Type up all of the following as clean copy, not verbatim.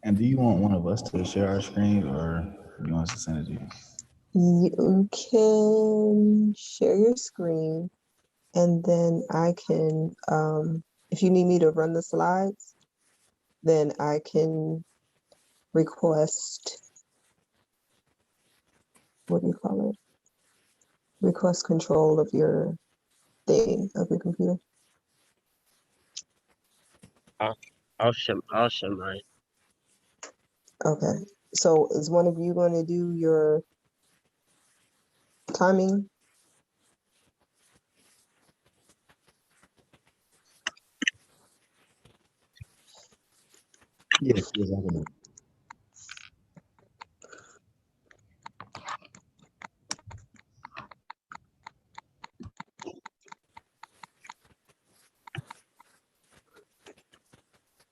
And do you want one of us to share our screen, or you want us to send it to you? You can share your screen, and then I can, if you need me to run the slides, then I can request, what do you call it? Request control of your thing, of your computer. I'll share mine. Okay, so is one of you going to do your timing? Yes, yes, I can do it.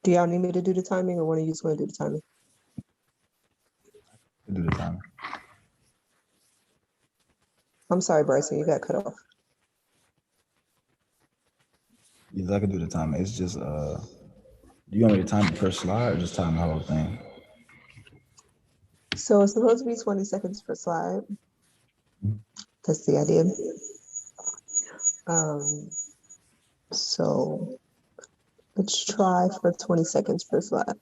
Do y'all need me to do the timing, or one of you is going to do the timing? I can do the timing. I'm sorry, Bryson, you got cut off. Yes, I can do the timing. It's just do you want me to time it per slide or just time the whole thing? So it's supposed to be 20 seconds per slide. That's the idea. So let's try for 20 seconds per slide.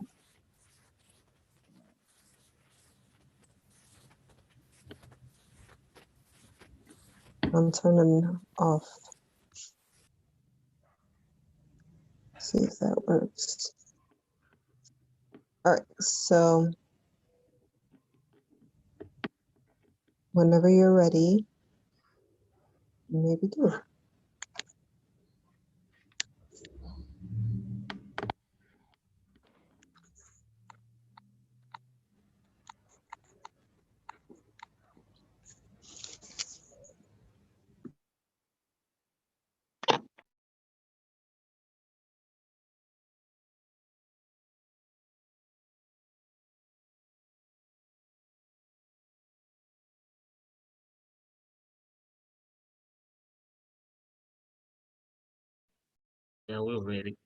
I'm turning off. See if that works. All right, so whenever you're ready, maybe do it. Yeah, we're ready.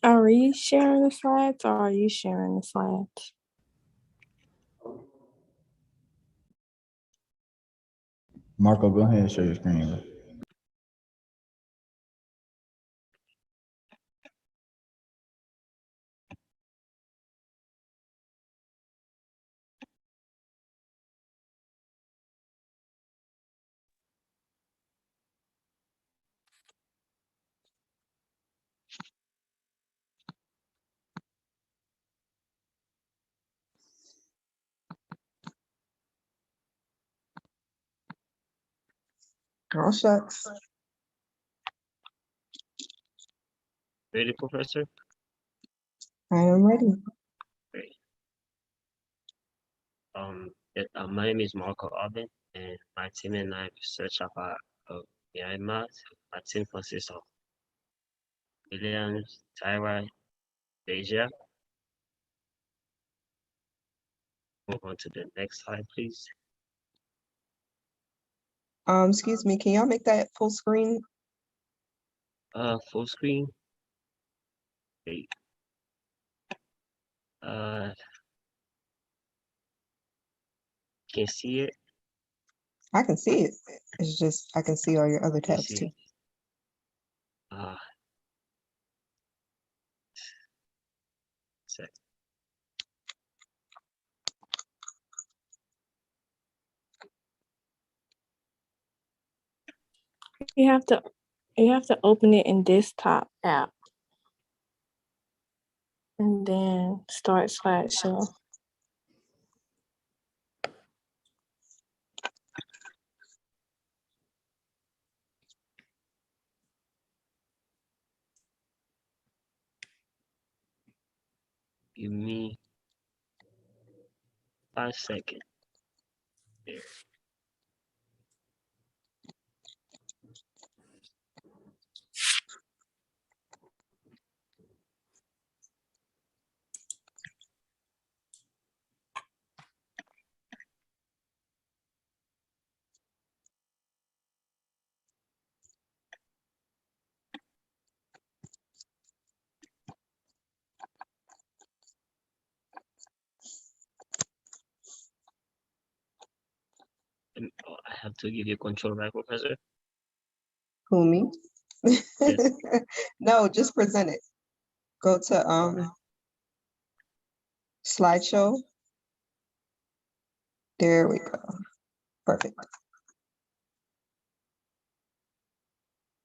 Are we sharing the slides or are you sharing the slides? Marco, go ahead and share your screen. Oh, shucks. Ready, Professor? I am ready. Great. My name is Marco Aubin, and my team and I research about AI math. My team consists of Williams, Tyra, Deja. Move on to the next slide, please. Excuse me, can y'all make that full screen? Full screen. Great. Can see it. I can see it. It's just, I can see all your other tabs too. Sec. You have to open it in desktop app and then start slideshow. Give me 5 seconds. There. to give you control, right, Professor? Who, me? Yes. No, just present it. Go to slideshow. There we go. Perfect.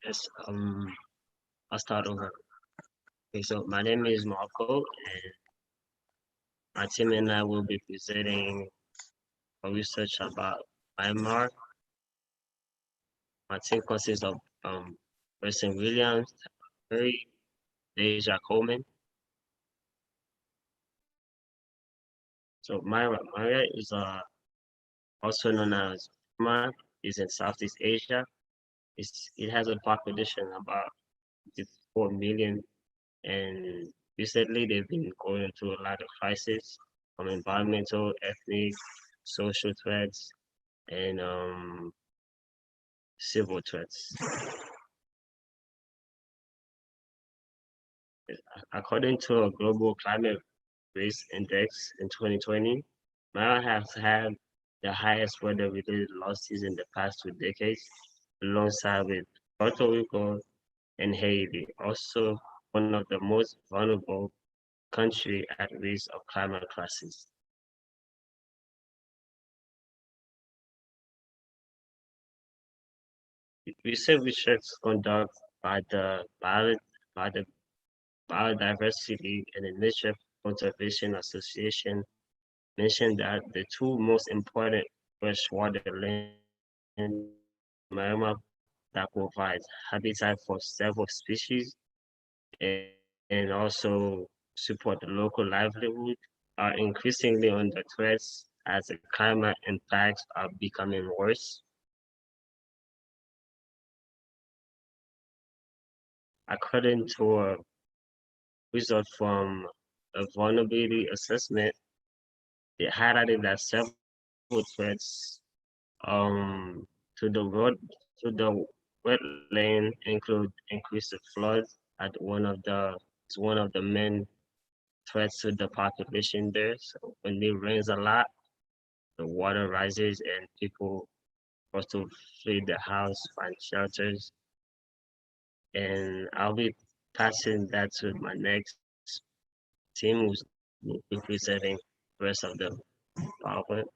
Yes. I'll start over. Okay, so my name is Marco, and my team and I will be presenting a research about Myanmar. My team consists of Preston Williams, Perry, Deja Coleman. So Myanmar is also known as Burma, is in Southeast Asia. It has a population about 4 million, and recently they've been going through a lot of crises from environmental, ethnic, social threats, and civil threats. According to a global climate risk index in 2020, Myanmar has had the highest weather-related losses in the past 2 decades, alongside with Puerto Rico and Haiti, also one of the most vulnerable countries at risk of climate crisis. Recent research conducted by the Biodiversity and Nature Conservation Association mentioned that the 2 most important freshwater land in Myanmar that provides habitat for several species and also support the local livelihood are increasingly under threats as the climate impacts are becoming worse. According to a result from a vulnerability assessment, it highlighted that several threats to the road to the wetland include increased floods at one of the main threats to the population there. So when it rains a lot, the water rises and people forced to flee the house, find shelters. And I'll be passing that to my next team who's will be presenting the rest of the PowerPoint.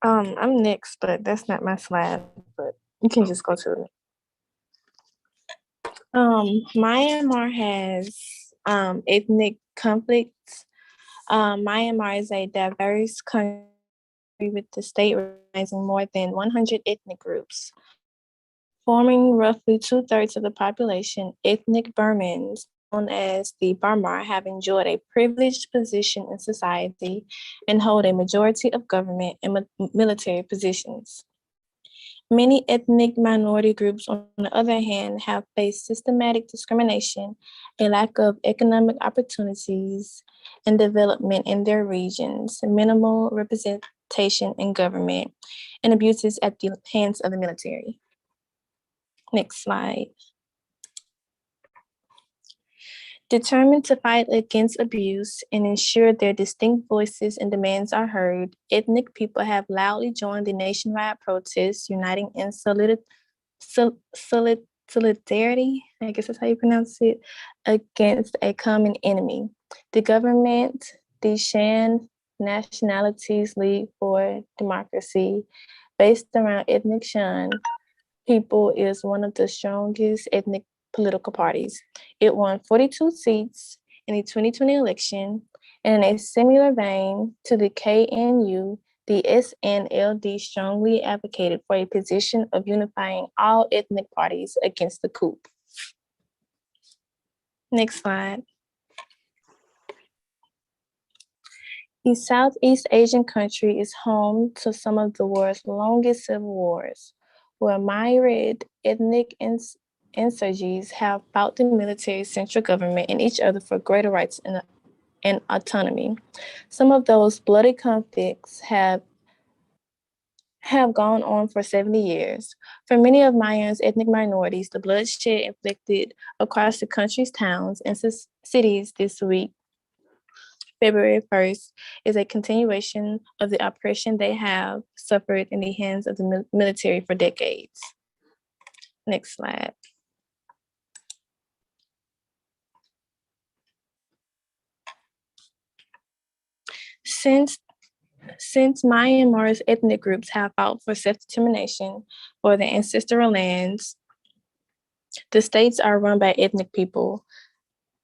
I'm next, but that's not my slide, but you can just go to it. Myanmar has ethnic conflicts. Myanmar is a diverse country with the state recognizing more than 100 ethnic groups. Forming roughly 2/3 of the population, ethnic Burmans, known as the Burma, have enjoyed a privileged position in society and hold a majority of government and military positions. Many ethnic minority groups, on the other hand, have faced systematic discrimination, a lack of economic opportunities and development in their regions, minimal representation in government, and abuses at the hands of the military. Next slide. Determined to fight against abuse and ensure their distinct voices and demands are heard, ethnic people have loudly joined the nationwide protests, uniting in solidarity, I guess that's how you pronounce it, against a common enemy. The government, the Shan Nationalities League for Democracy, based around ethnic Shan people, is one of the strongest ethnic political parties. It won 42 seats in the 2020 election, and in a similar vein to the KNU, the SNLD strongly advocated for a position of unifying all ethnic parties against the coup. Next slide. The Southeast Asian country is home to some of the world's longest civil wars, where myriad ethnic insurgents have fought the military, central government, and each other for greater rights and autonomy. Some of those bloody conflicts have have gone on for 70 years. For many of Mayan's ethnic minorities, the bloodshed inflicted across the country's towns and cities this week, February 1st, is a continuation of the oppression they have suffered in the hands of the military for decades. Next slide. Since Myanmar's ethnic groups have fought for self-determination for their ancestral lands, the states are run by ethnic people,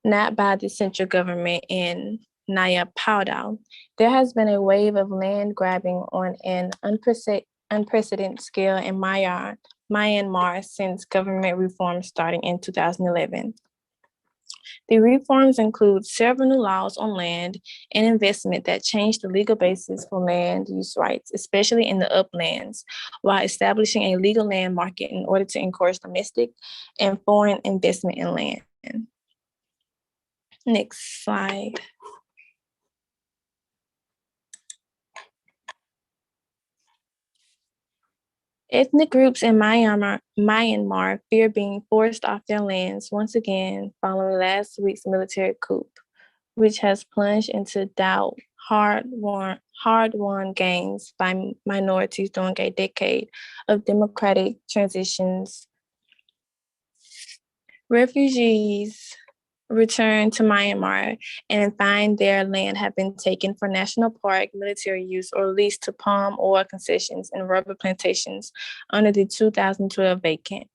not by the central government in Naya Powdow. There has been a wave of land grabbing on an unprecedented scale in Myanmar since government reforms starting in 2011. The reforms include several new laws on land and investment that change the legal basis for land use rights, especially in the uplands, while establishing a legal land market in order to encourage domestic and foreign investment in land. Next slide. Ethnic groups in Myanmar fear being forced off their lands once again following last week's military coup, which has plunged into doubt hard-won gains by minorities during a decade of democratic transitions. Refugees return to Myanmar and find their land have been taken for national park, military use, or leased to palm oil concessions and rubber plantations under the 2012 vacant.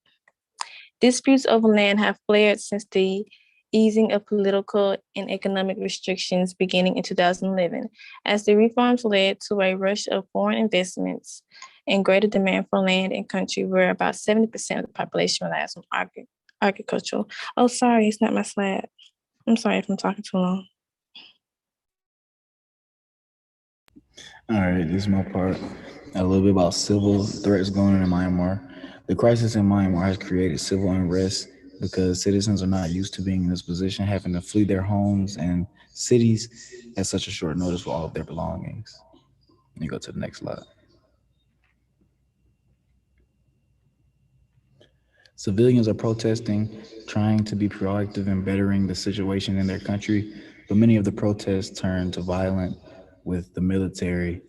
Disputes over land have flared since the easing of political and economic restrictions beginning in 2011, as the reforms led to a rush of foreign investments and greater demand for land in country where about 70% of the population relies on agricultural. Oh, sorry, it's not my slide. I'm sorry if I'm talking too long. All right, this is my part. A little bit about civil threats going on in Myanmar. The crisis in Myanmar has created civil unrest because citizens are not used to being in this position, having to flee their homes and cities at such a short notice for all of their belongings. Let me go to the next slide. Civilians are protesting, trying to be proactive in bettering the situation in their country, but many of the protests turn to violent, with the military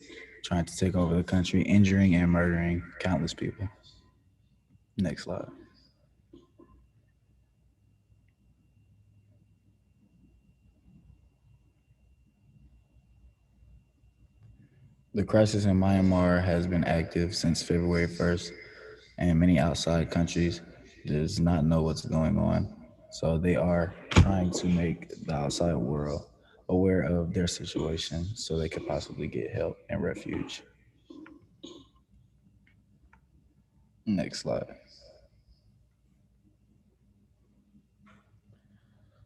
trying to take over the country, injuring and murdering countless people. Next slide. The crisis in Myanmar has been active since February 1st, and many outside countries does not know what's going on. So they are trying to make the outside world aware of their situation so they could possibly get help and refuge. Next slide.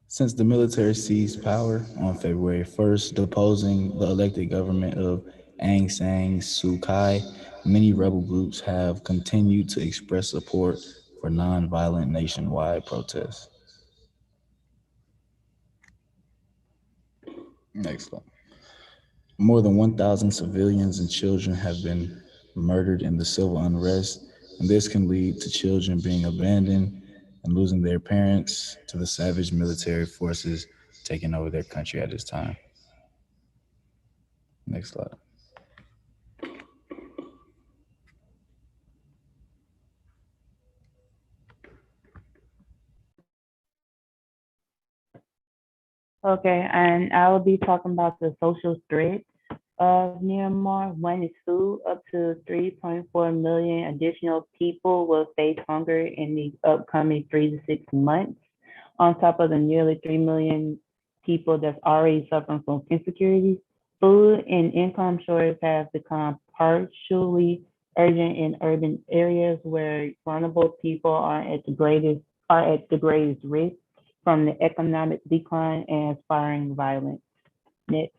Since the military seized power on February 1st, deposing the elected government of Aung San Suu Kyi, many rebel groups have continued to express support for nonviolent nationwide protests. Next slide. More than 1,000 civilians and children have been murdered in the civil unrest, and this can lead to children being abandoned and losing their parents to the savage military forces taking over their country at this time. Next slide. Okay, and I will be talking about the social threats of Myanmar. One is food. Up to 3.4 million additional people will face hunger in the upcoming 3 to 6 months, on top of the nearly 3 million people that's already suffering from insecurity. Food and income shortages have become partially urgent in urban areas where vulnerable people are at the greatest risk from the economic decline and spiraling violence. Next.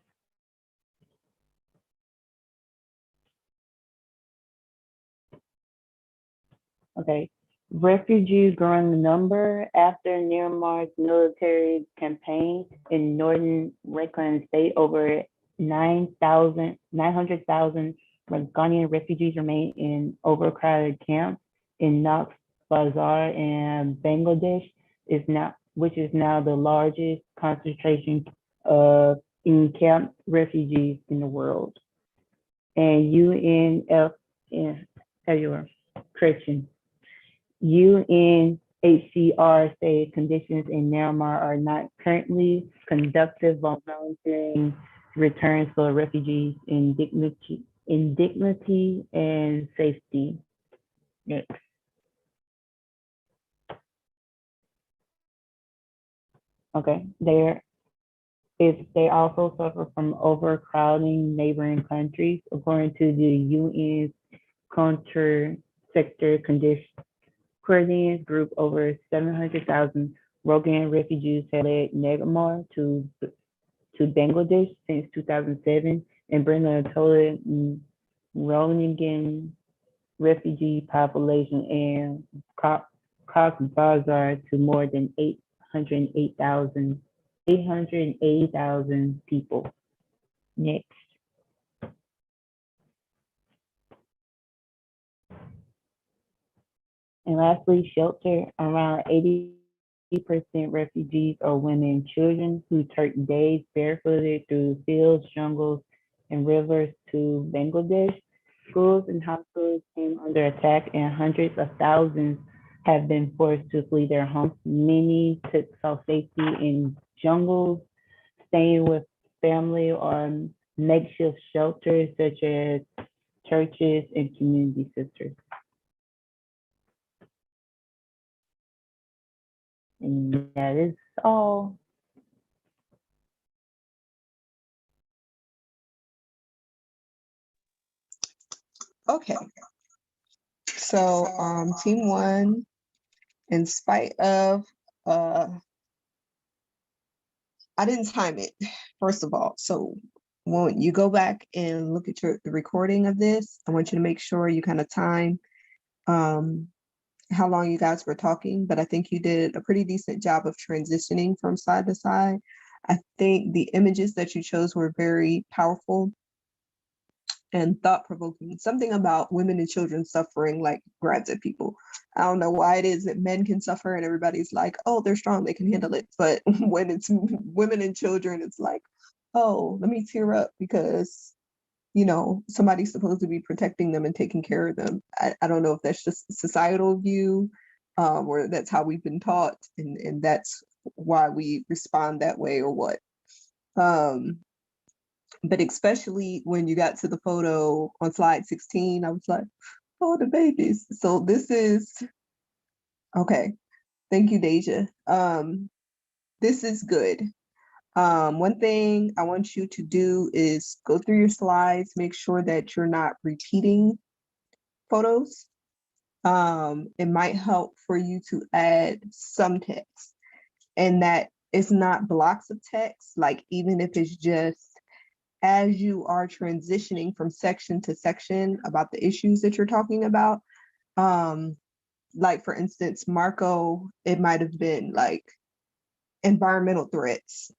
Okay. Refugees growing in number after Myanmar's military campaign in northern Rakhine State. Over 900,000 Ghanaian refugees remain in overcrowded camps in Cox's Bazar and Bangladesh which is now the largest concentration of encamped refugees in the world. And correction, UNHCR say conditions in Myanmar are not currently conducive while monitoring returns for refugees in dignity and safety. Next. Okay, they also suffer from overcrowding neighboring countries, according to the UN's counter-sector coordinating group. Over 700,000 Rohingya refugees have fled Myanmar to Bangladesh since 2007 and bringing a total Rohingya refugee population in Cox's Bazar to more than 880,000 people. Next. And lastly, shelter. Around 80% refugees are women and children who trek days barefooted through fields, jungles, and rivers to Bangladesh. Schools and hospitals came under attack, and hundreds of thousands have been forced to flee their homes. Many took sought safety in jungles, staying with family or makeshift shelters such as churches and community centers. And that is all. Okay. So team one, in spite of I didn't time it, first of all. So when you go back and look at the recording of this, I want you to make sure you kind of time how long you guys were talking, but I think you did a pretty decent job of transitioning from side to side. I think the images that you chose were very powerful and thought-provoking. Something about women and children suffering like grabs at people. I don't know why it is that men can suffer and everybody's like, oh, they're strong, they can handle it. But when it's women and children, it's like, oh, let me tear up because, you know, somebody's supposed to be protecting them and taking care of them. I don't know if that's just a societal view or that's how we've been taught and that's why we respond that way or what. But especially when you got to the photo on slide 16, I was like, oh, the babies. So this is, okay. Thank you, Deja. This is good. One thing I want you to do is go through your slides, make sure that you're not repeating photos. It might help for you to add some text and that it's not blocks of text, like even if it's just as you are transitioning from section to section about the issues that you're talking about. Like for instance, Marco, it might have been like environmental threats,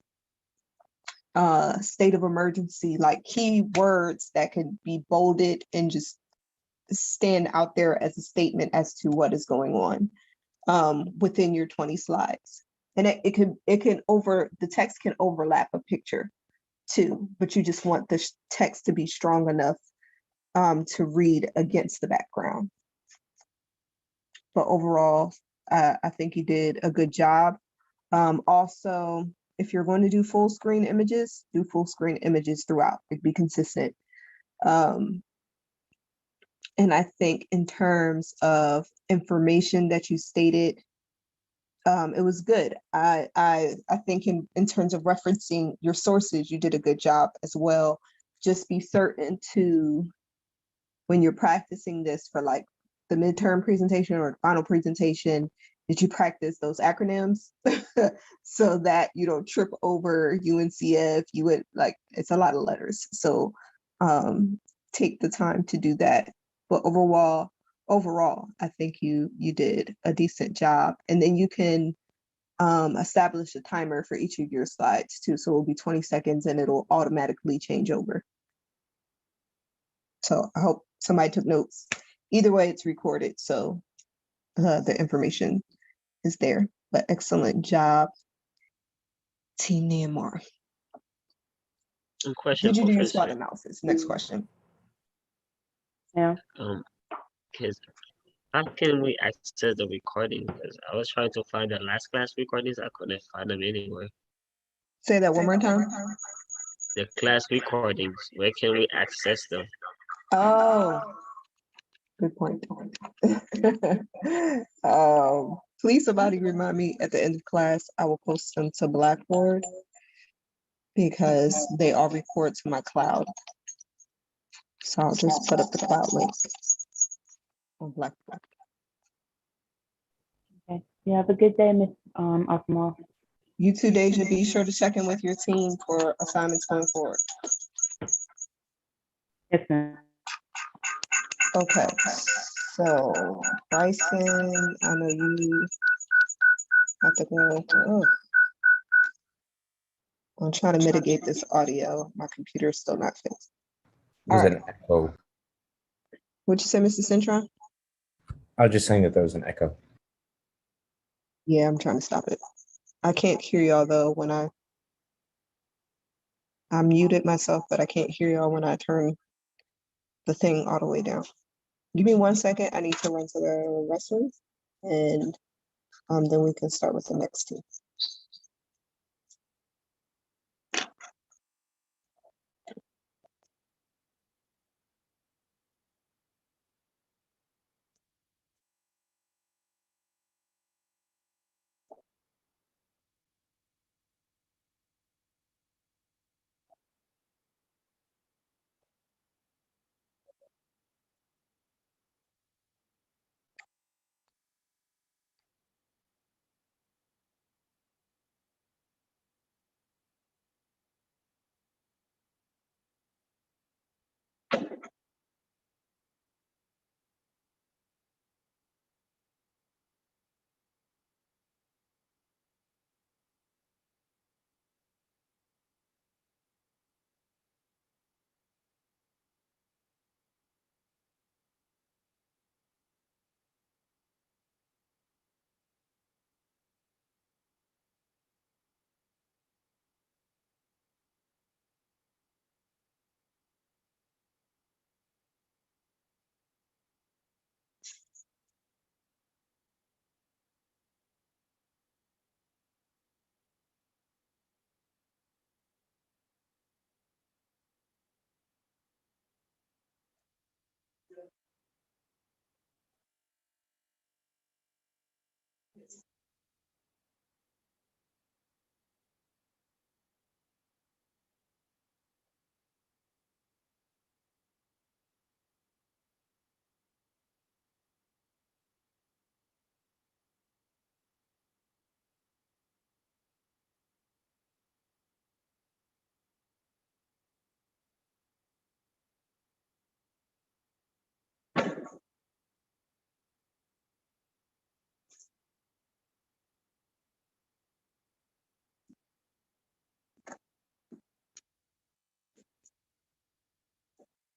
state of emergency, like key words that could be bolded and just stand out there as a statement as to what is going on within your 20 slides. And the text can overlap a picture too, but you just want the text to be strong enough to read against the background. But overall, I think you did a good job. Also, if you're going to do full screen images, do full screen images throughout. Be consistent. And I think in terms of information that you stated, it was good. I think in terms of referencing your sources, you did a good job as well. Just be certain to, when you're practicing this for like the midterm presentation or the final presentation, that you practice those acronyms so that you don't trip over UNCF. You would like, it's a lot of letters. So take the time to do that. But overall, I think you did a decent job. And then you can establish a timer for each of your slides too. So it'll be 20 seconds and it'll automatically change over. So I hope somebody took notes. Either way, it's recorded, so the information is there. But excellent job, Team Myanmar. A question Did you for do your Professor. SWOT analysis? Next question. Yeah. Cause how can we access the recording? Because I was trying to find the last class recordings, I couldn't find them anywhere. Say that one more time. The class recordings, where can we access them? Oh, good point. Please, somebody remind me at the end of class, I will post them to Blackboard because they all record to my cloud. So I'll just put up the cloud link on Blackboard. Okay. You have a good day, Miss Osmo. You too, Deja. Be sure to check in with your team for assignments going forward. Yes, ma'am. Okay, so Bryson, I know you have to go. Oh. I'm trying to mitigate this audio. My computer's still not fixed. There's All right. an echo. What'd you say, Mr. Centron? I was just saying that there was an echo. Yeah, I'm trying to stop it. I can't hear y'all though when I muted myself, but I can't hear y'all when I turn the thing all the way down. Give me 1 second. I need to run to the restroom, and then we can start with the next team.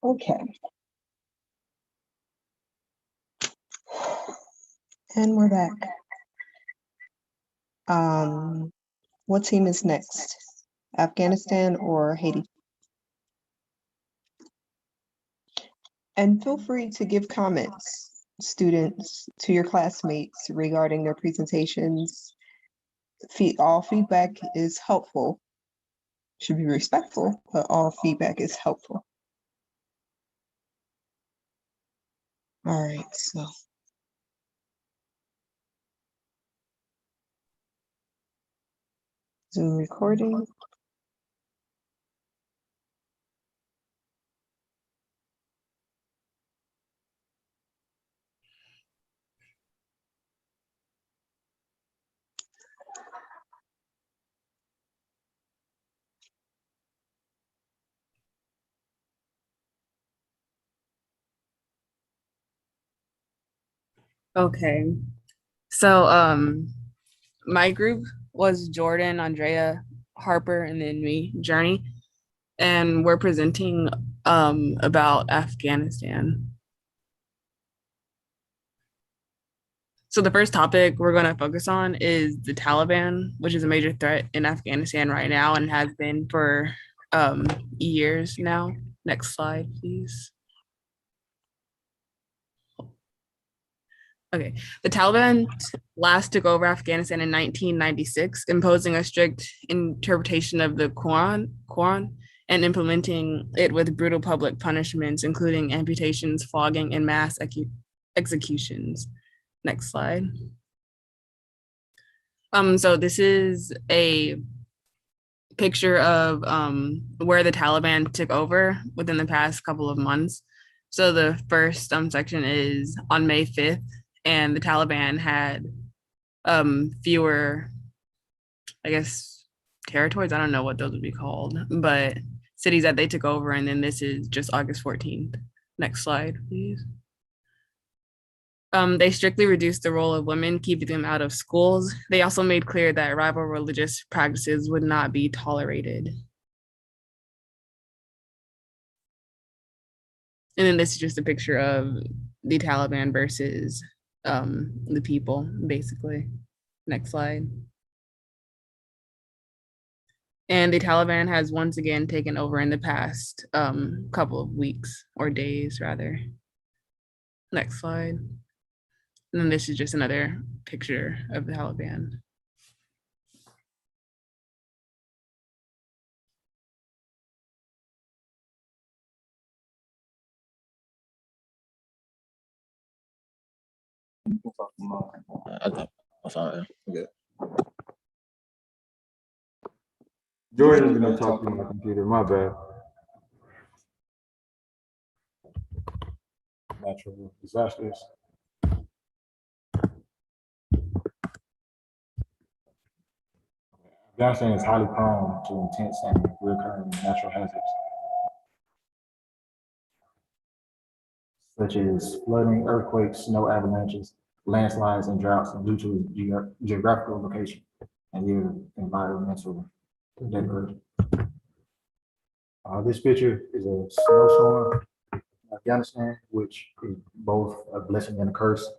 Okay. And we're back. What team is next? Afghanistan or Haiti? And feel free to give comments, students, to your classmates regarding their presentations. All feedback is helpful. Should be respectful, but all feedback is helpful. All right, so. Zoom recording. Okay. So my group was Jordan, Andrea, Harper, and then me, Journey. And we're presenting about Afghanistan. So the first topic we're going to focus on is the Taliban, which is a major threat in Afghanistan right now and has been for years now. Next slide, please. Okay, the Taliban last took over Afghanistan in 1996, imposing a strict interpretation of the Quran and implementing it with brutal public punishments, including amputations, flogging, and mass executions. Next slide. So this is a picture of where the Taliban took over within the past couple of months. So the first section is on May 5th, and the Taliban had fewer, I guess, territories. I don't know what those would be called, but cities that they took over. And then this is just August 14th. Next slide, please. They strictly reduced the role of women, keeping them out of schools. They also made clear that rival religious practices would not be tolerated. And then this is just a picture of the Taliban versus the people, basically. Next slide. And the Taliban has once again taken over in the past couple of weeks, or days rather. Next slide. And then this is just another picture of the Taliban. Sorry. Okay. Jordan's gonna talk through my computer, my bad. Natural disasters. Afghanistan is highly prone to intense and recurring natural hazards, such as flooding, earthquakes, snow avalanches, landslides, and droughts due to geographical location and environmental degradation. This picture is a snowstorm in Afghanistan, which is both a blessing and a curse.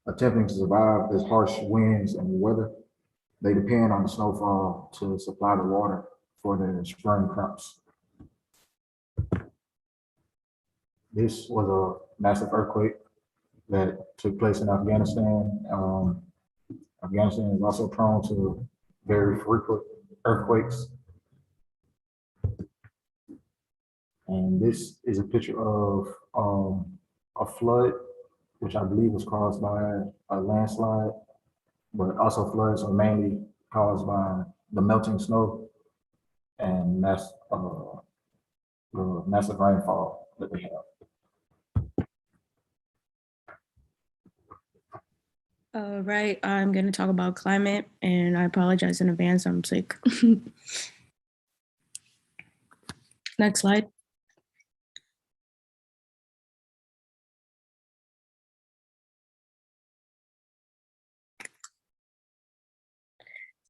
Attempting to survive this harsh winds and weather, they depend on the snowfall to supply the water for their spring crops. This was a massive earthquake that took place in Afghanistan. Afghanistan is also prone to very frequent earthquakes. And this is a picture of a flood, which I believe was caused by a landslide, but also floods are mainly caused by the melting snow and the massive rainfall that we have. All right, I'm going to talk about climate, and I apologize in advance, I'm sick. Next slide.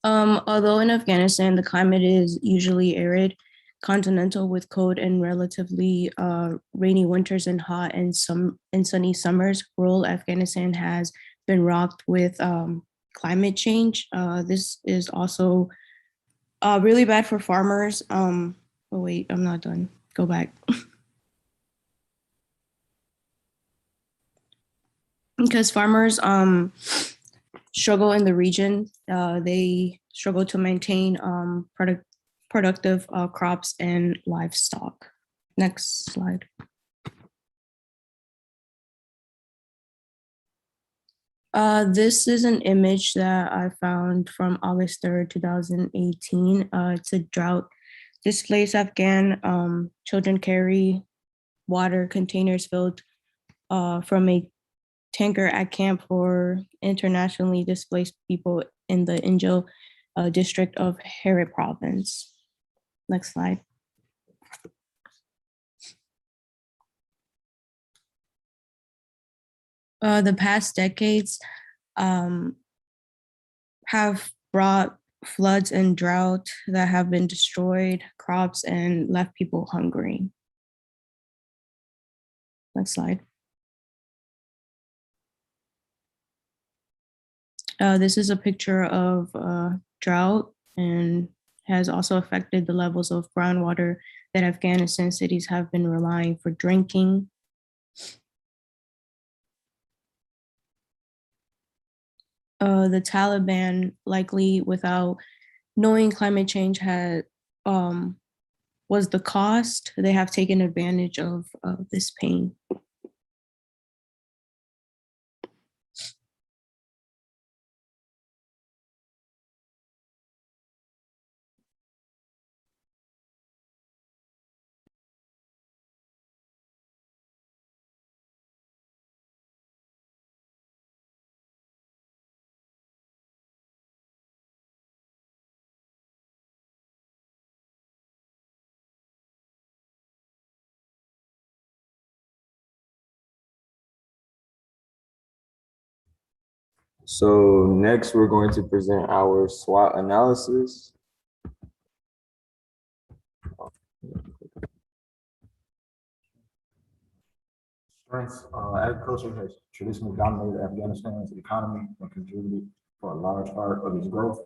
Although in Afghanistan, the climate is usually arid, continental with cold and relatively rainy winters and hot and sunny summers, rural Afghanistan has been rocked with climate change. This is also really bad for farmers. Oh wait, I'm not done. Go back. Because farmers struggle in the region. They struggle to maintain productive crops and livestock. Next slide. This is an image that I found from August 3rd, 2018. It's a drought displaced Afghan children carry water containers filled from a tanker at camp for internationally displaced people in the Injil district of Herat province. Next slide. The past decades have brought floods and drought that have been destroyed crops and left people hungry. Next slide. This is a picture of drought and has also affected the levels of groundwater that Afghanistan cities have been relying for drinking. The Taliban, likely without knowing climate change had was the cost, they have taken advantage of this pain. So next, we're going to present our SWOT analysis. Strengths, agriculture has traditionally dominated Afghanistan's economy and contributed for a large part of its growth.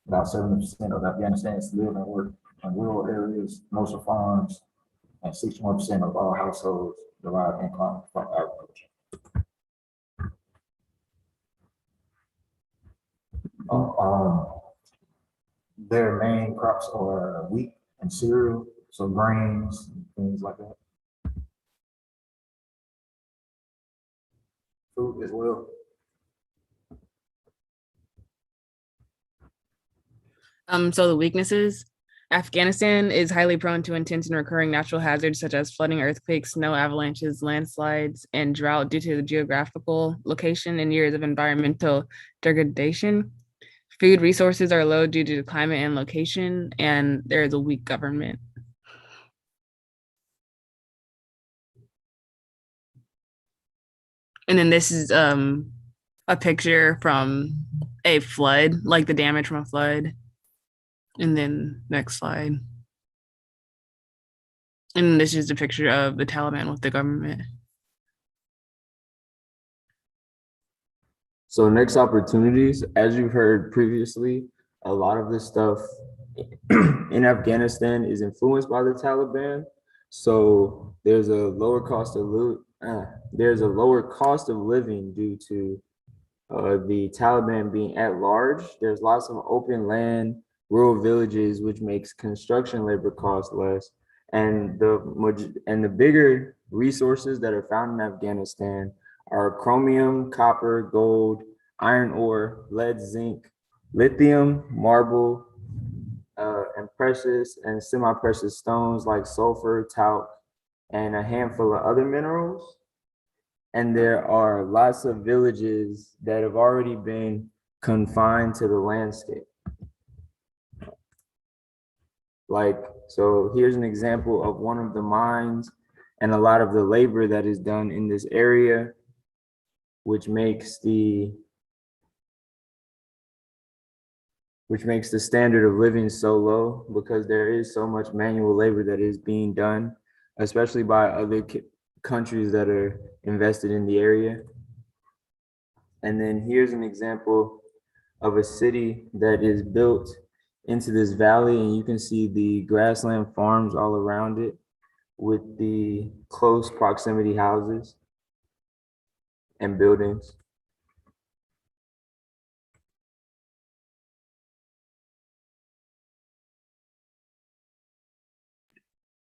About 70% of Afghanistans live and work in rural areas, most are farms, and 61% of all households derive income from agriculture. Their main crops are wheat and cereal, so grains, and things like that. Food as well. So the weaknesses, Afghanistan is highly prone to intense and recurring natural hazards such as flooding, earthquakes, snow avalanches, landslides, and drought due to the geographical location and years of environmental degradation. Food resources are low due to climate and location, and there is a weak government. And then this is a picture from a flood, like the damage from a flood. And then next slide. And this is a picture of the Taliban with the government. So next, opportunities. As you've heard previously, a lot of this stuff in Afghanistan is influenced by the Taliban. So there's a lower cost of living due to the Taliban being at large. There's lots of open land, rural villages, which makes construction labor cost less. And the bigger resources that are found in Afghanistan are chromium, copper, gold, iron ore, lead, zinc, lithium, marble, and precious and semi-precious stones like sulfur, talc, and a handful of other minerals. And there are lots of villages that have already been confined to the landscape. So here's an example of one of the mines and a lot of the labor that is done in this area, which makes the standard of living so low because there is so much manual labor that is being done, especially by other countries that are invested in the area. And then here's an example of a city that is built into this valley, and you can see the grassland farms all around it with the close proximity houses and buildings.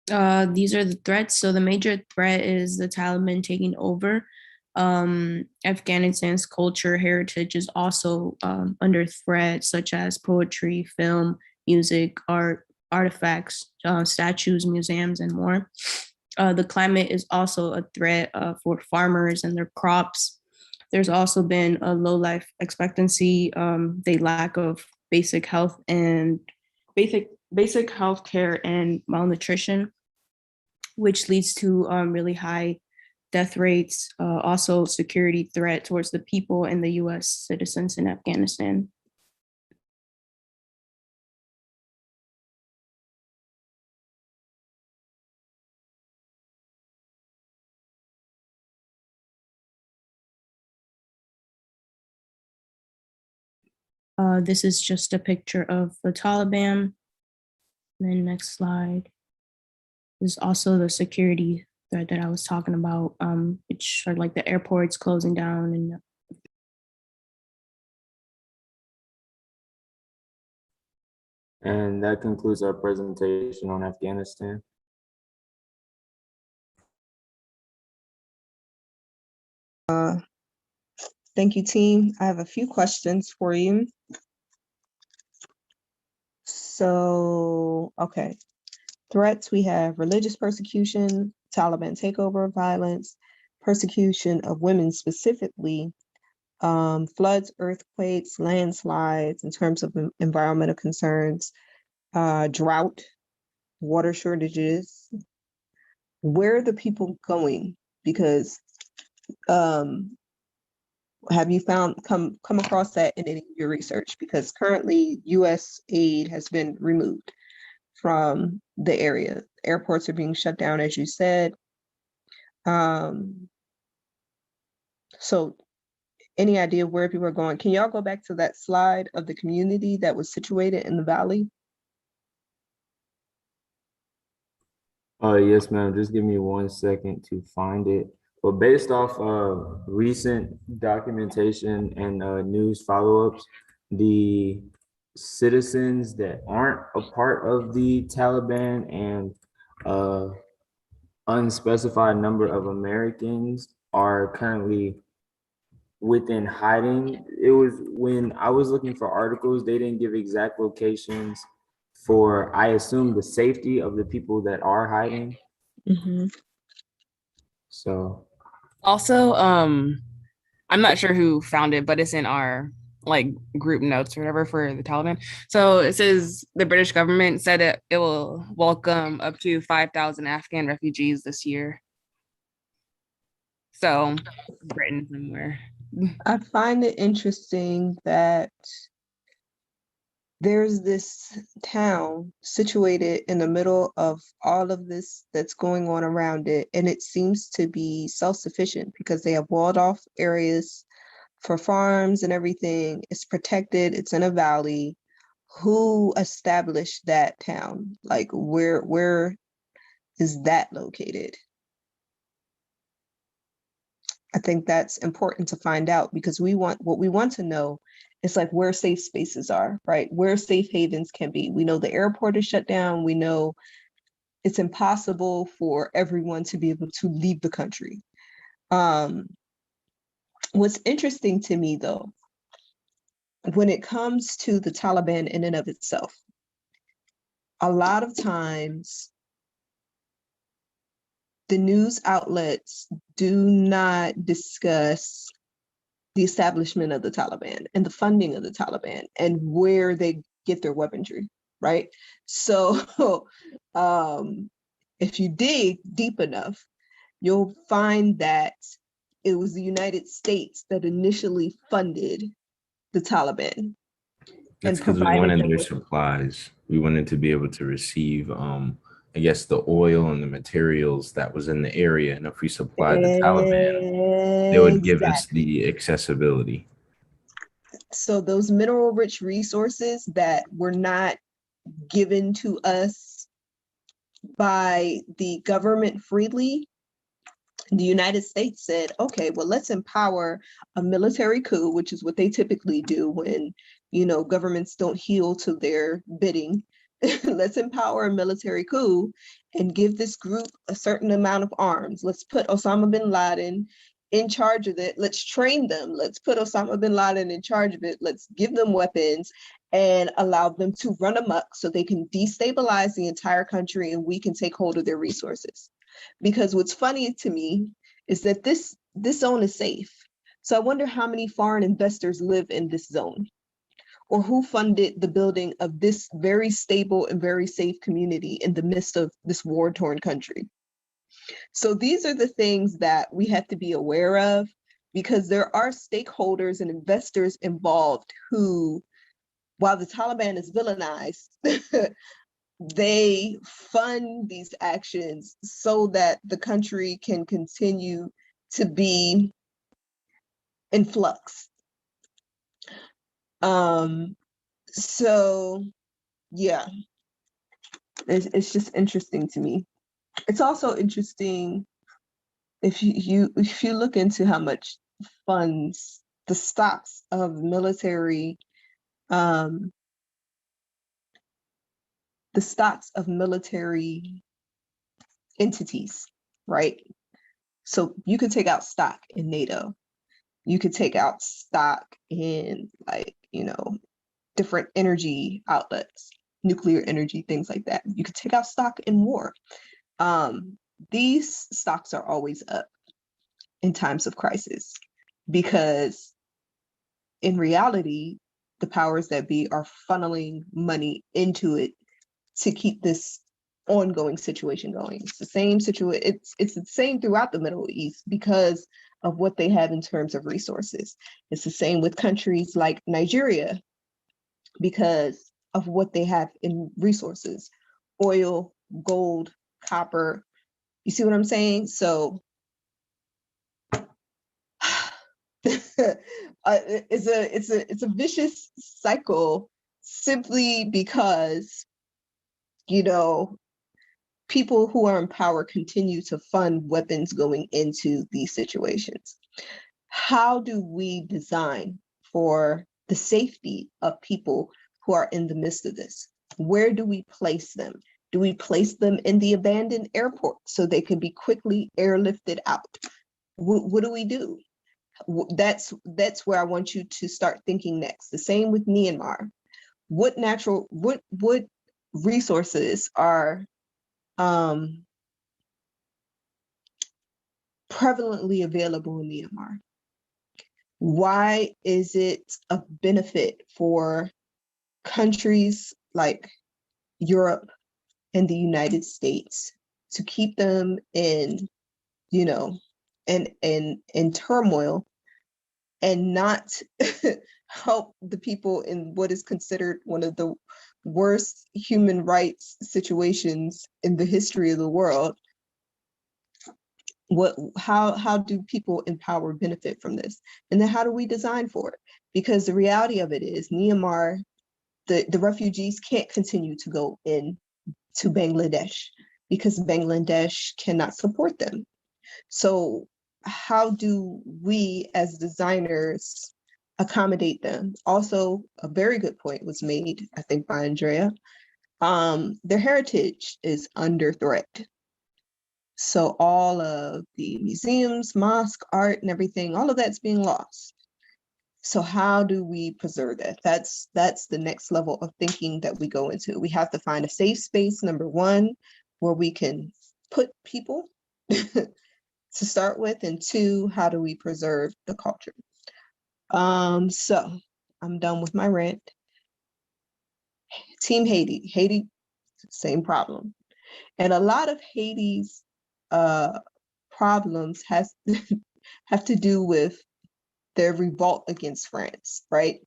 These are the threats. So the major threat is the Taliban taking over. Afghanistan's culture heritage is also under threat, such as poetry, film, music, art, artifacts, statues, museums, and more. The climate is also a threat for farmers and their crops. There's also been a low life expectancy. They lack of basic health and basic health care and malnutrition, which leads to really high death rates, also security threat towards the people and the US citizens in Afghanistan. This is just a picture of the Taliban. Then next slide. This is also the security threat that I was talking about. It showed like the airports closing down and And that concludes our presentation on Afghanistan. Thank you, team. I have a few questions for you. So, okay. Threats, we have religious persecution, Taliban takeover, violence, persecution of women specifically, floods, earthquakes, landslides in terms of environmental concerns, drought, water shortages. Where are the people going? Because have you come across that in any of your research? Because currently US aid has been removed from the area. Airports are being shut down, as you said. So any idea where people are going? Can y'all go back to that slide of the community that was situated in the valley? Yes, ma'am. Just give me 1 second to find it. But based off of recent documentation and news follow-ups, the citizens that aren't a part of the Taliban and unspecified number of Americans are currently within hiding. It was when I was looking for articles, they didn't give exact locations for, I assume, the safety of the people that are hiding. So Also, I'm not sure who found it, but it's in our like group notes or whatever for the Taliban. So it says the British government said it will welcome up to 5,000 Afghan refugees this year. So Britain somewhere. I find it interesting that there's this town situated in the middle of all of this that's going on around it, and it seems to be self-sufficient because they have walled off areas for farms and everything. It's protected, it's in a valley. Who established that town? Like where is that located? I think that's important to find out because what we want to know is like where safe spaces are, right? Where safe havens can be. We know the airport is shut down. We know it's impossible for everyone to be able to leave the country. What's interesting to me though, when it comes to the Taliban in and of itself, a lot of times the news outlets do not discuss the establishment of the Taliban and the funding of the Taliban and where they get their weaponry, right? So if you dig deep enough, you'll find that it was the United States that initially funded the Taliban. That's because we wanted their supplies. We wanted to be able to receive, I guess, the oil and the materials that was in the area. And if we supplied the Taliban, they would give us the accessibility. So those mineral-rich resources that were not given to us by the government freely, the United States said, okay, well, let's empower a military coup, which is what they typically do when, governments don't heal to their bidding. Let's empower a military coup and give this group a certain amount of arms. Let's put Osama bin Laden in charge of it. Let's train them. Let's put Osama bin Laden in charge of it. Let's give them weapons and allow them to run amok so they can destabilize the entire country and we can take hold of their resources. Because what's funny to me is that this zone is safe. So I wonder how many foreign investors live in this zone, or who funded the building of this very stable and very safe community in the midst of this war-torn country. So these are the things that we have to be aware of, because there are stakeholders and investors involved who, while the Taliban is villainized, they fund these actions so that the country can continue to be in flux. So yeah, it's just interesting to me. It's also interesting if you look into how much funds the stocks of military um the stocks of military entities, right? So you could take out stock in NATO. You could take out stock in, like, different energy outlets, nuclear energy, things like that. You could take out stock in war. These stocks are always up in times of crisis because in reality, the powers that be are funneling money into it to keep this ongoing situation going. It's the same situation. It's the same throughout the Middle East because of what they have in terms of resources. It's the same with countries like Nigeria because of what they have in resources, oil, gold, copper. You see what I'm saying? So it's a vicious cycle simply because people who are in power continue to fund weapons going into these situations. How do we design for the safety of people who are in the midst of this? Where do we place them? Do we place them in the abandoned airport so they can be quickly airlifted out? What do we do? That's where I want you to start thinking next. The same with Myanmar. What resources are prevalently available in Myanmar? Why is it a benefit for countries like Europe and the United States to keep them in, in turmoil and not help the people in what is considered one of the worst human rights situations in the history of the world? How do people in power benefit from this? And then how do we design for it? Because the reality of it is Myanmar, the refugees can't continue to go in to Bangladesh because Bangladesh cannot support them. So how do we as designers accommodate them? Also, a very good point was made, I think, by Andrea. Their heritage is under threat. So all of the museums, mosque, art, and everything, all of that's being lost. So how do we preserve that? That's the next level of thinking that we go into. We have to find a safe space, number one, where we can put people to start with, and two, how do we preserve the culture? So I'm done with my rant. Team Haiti. Haiti, same problem. And a lot of Haiti's problems have to do with their revolt against France, right?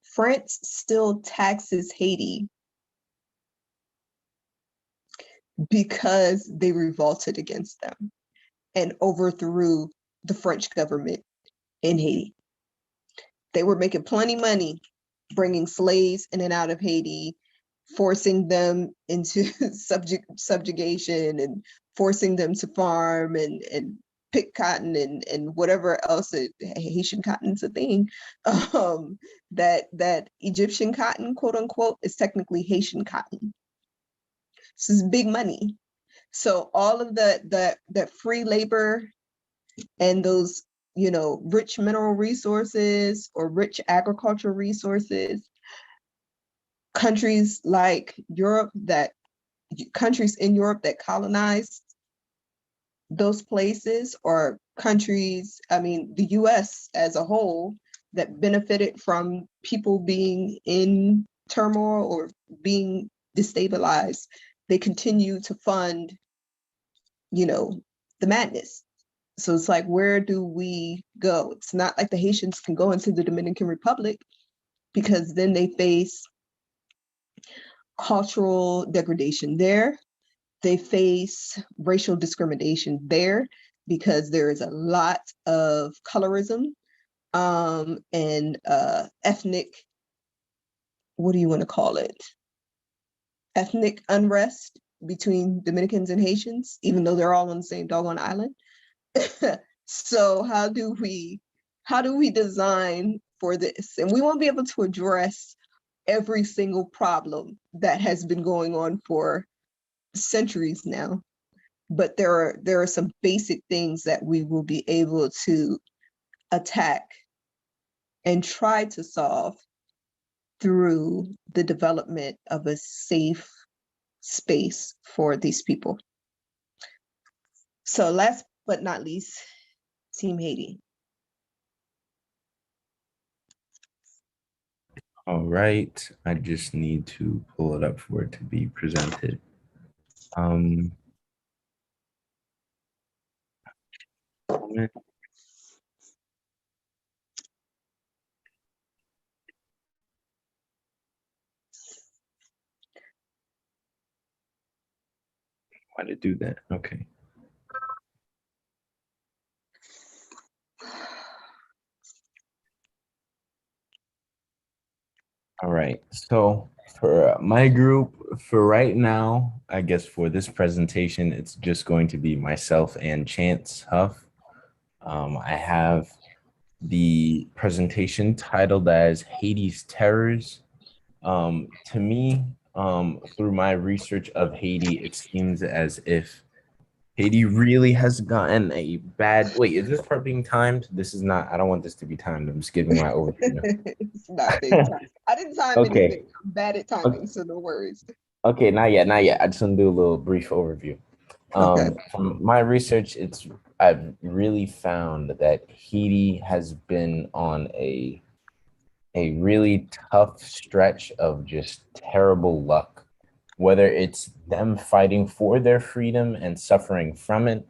France still taxes Haiti because they revolted against them and overthrew the French government in Haiti. They were making plenty of money bringing slaves in and out of Haiti, forcing them into subjugation and forcing them to farm and pick cotton and whatever else. Haitian cotton's a thing. That Egyptian cotton, quote unquote, is technically Haitian cotton. This is big money. So all of that free labor and those, rich mineral resources or rich agricultural resources, countries in Europe that colonized those places, or countries, the US as a whole, that benefited from people being in turmoil or being destabilized, they continue to fund, the madness. So it's like, where do we go? It's not like the Haitians can go into the Dominican Republic because then they face cultural degradation there. They face racial discrimination there because there is a lot of colorism and ethnic, what do you want to call it? Ethnic unrest between Dominicans and Haitians, even though they're all on the same doggone island. So how do we design for this? And we won't be able to address every single problem that has been going on for centuries now. But there are some basic things that we will be able to attack and try to solve through the development of a safe space for these people. So last but not least, Team Haiti. All right, I just need to pull it up for it to be presented. Why did it do that? Okay. All right, so for my group, for right now, I guess for this presentation, it's just going to be myself and Chance Huff. I have the presentation titled as Haiti's Terrors. To me, through my research of Haiti, it seems as if Haiti really has gotten a bad. Wait, is this part being timed? This is not. I don't want this to be timed. I'm just giving my overview. It's not being timed. I didn't time Okay. anything. I'm bad at timing, so no worries. Okay, not yet, not yet. I just want to do a little brief overview. Okay. From my research, I've really found that Haiti has been on a really tough stretch of just terrible luck, whether it's them fighting for their freedom and suffering from it,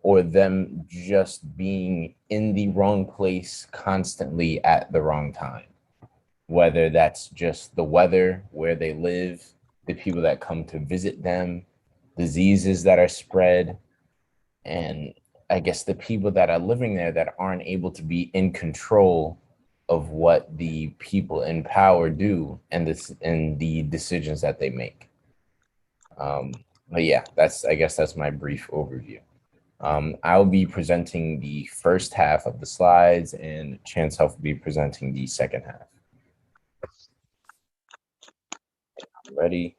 or them just being in the wrong place constantly at the wrong time. Whether that's just the weather where they live, the people that come to visit them, diseases that are spread, and I guess the people that are living there that aren't able to be in control of what the people in power do and the decisions that they make. But yeah, I guess that's my brief overview. I'll be presenting the first half of the slides, and Chance Huff will be presenting the second half. Ready?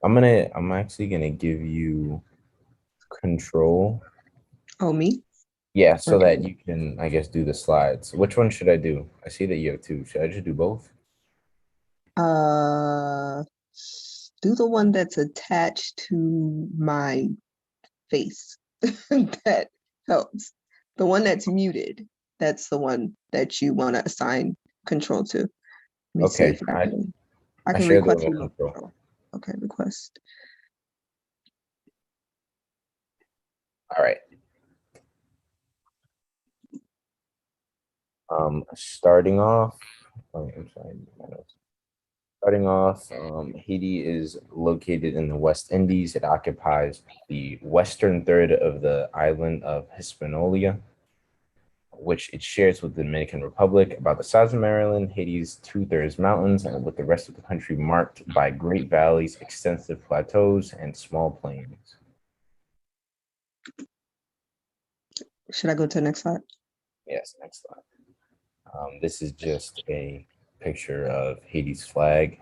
I'm actually gonna give you control. Oh, me? Yeah, so Okay. that you can, I guess, do the slides. Which one should I do? I see that you have two. Should I just do both? Do the one that's attached to my face. That helps. The one that's muted, that's the one that you want to assign control to. Let me see Okay, if I I can share the request remote remote control. control. Okay, request. All right. Starting off, I'm sorry, my notes. Starting off, Haiti is located in the West Indies. It occupies the western third of the island of Hispaniola, which it shares with the Dominican Republic, about the size of Maryland. Haiti's 2/3 mountains, and with the rest of the country marked by great valleys, extensive plateaus, and small plains. Should I go to the next slide? Yes, next slide. This is just a picture of Haiti's flag.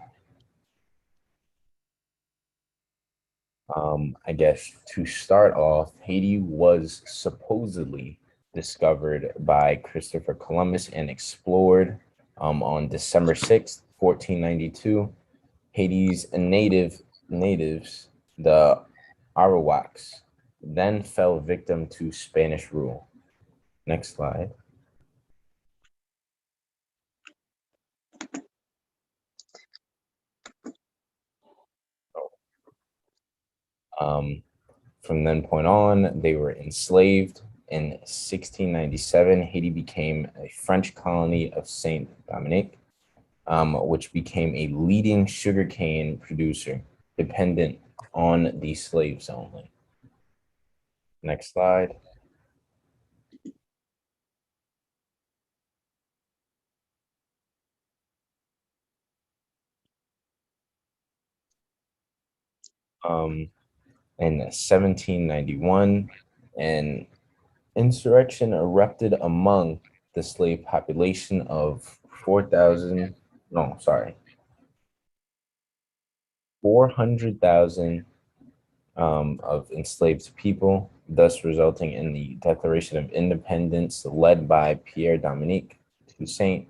I guess to start off, Haiti was supposedly discovered by Christopher Columbus and explored on December 6th, 1492. Haiti's natives, the Arawaks, then fell victim to Spanish rule. Next slide. From then point on, they were enslaved. In 1697, Haiti became a French colony of Saint Dominique, which became a leading sugarcane producer, dependent on the slaves only. Next slide. In 1791, an insurrection erupted among the slave population of 400,000 of enslaved people, thus resulting in the Declaration of Independence led by Pierre Dominique Toussaint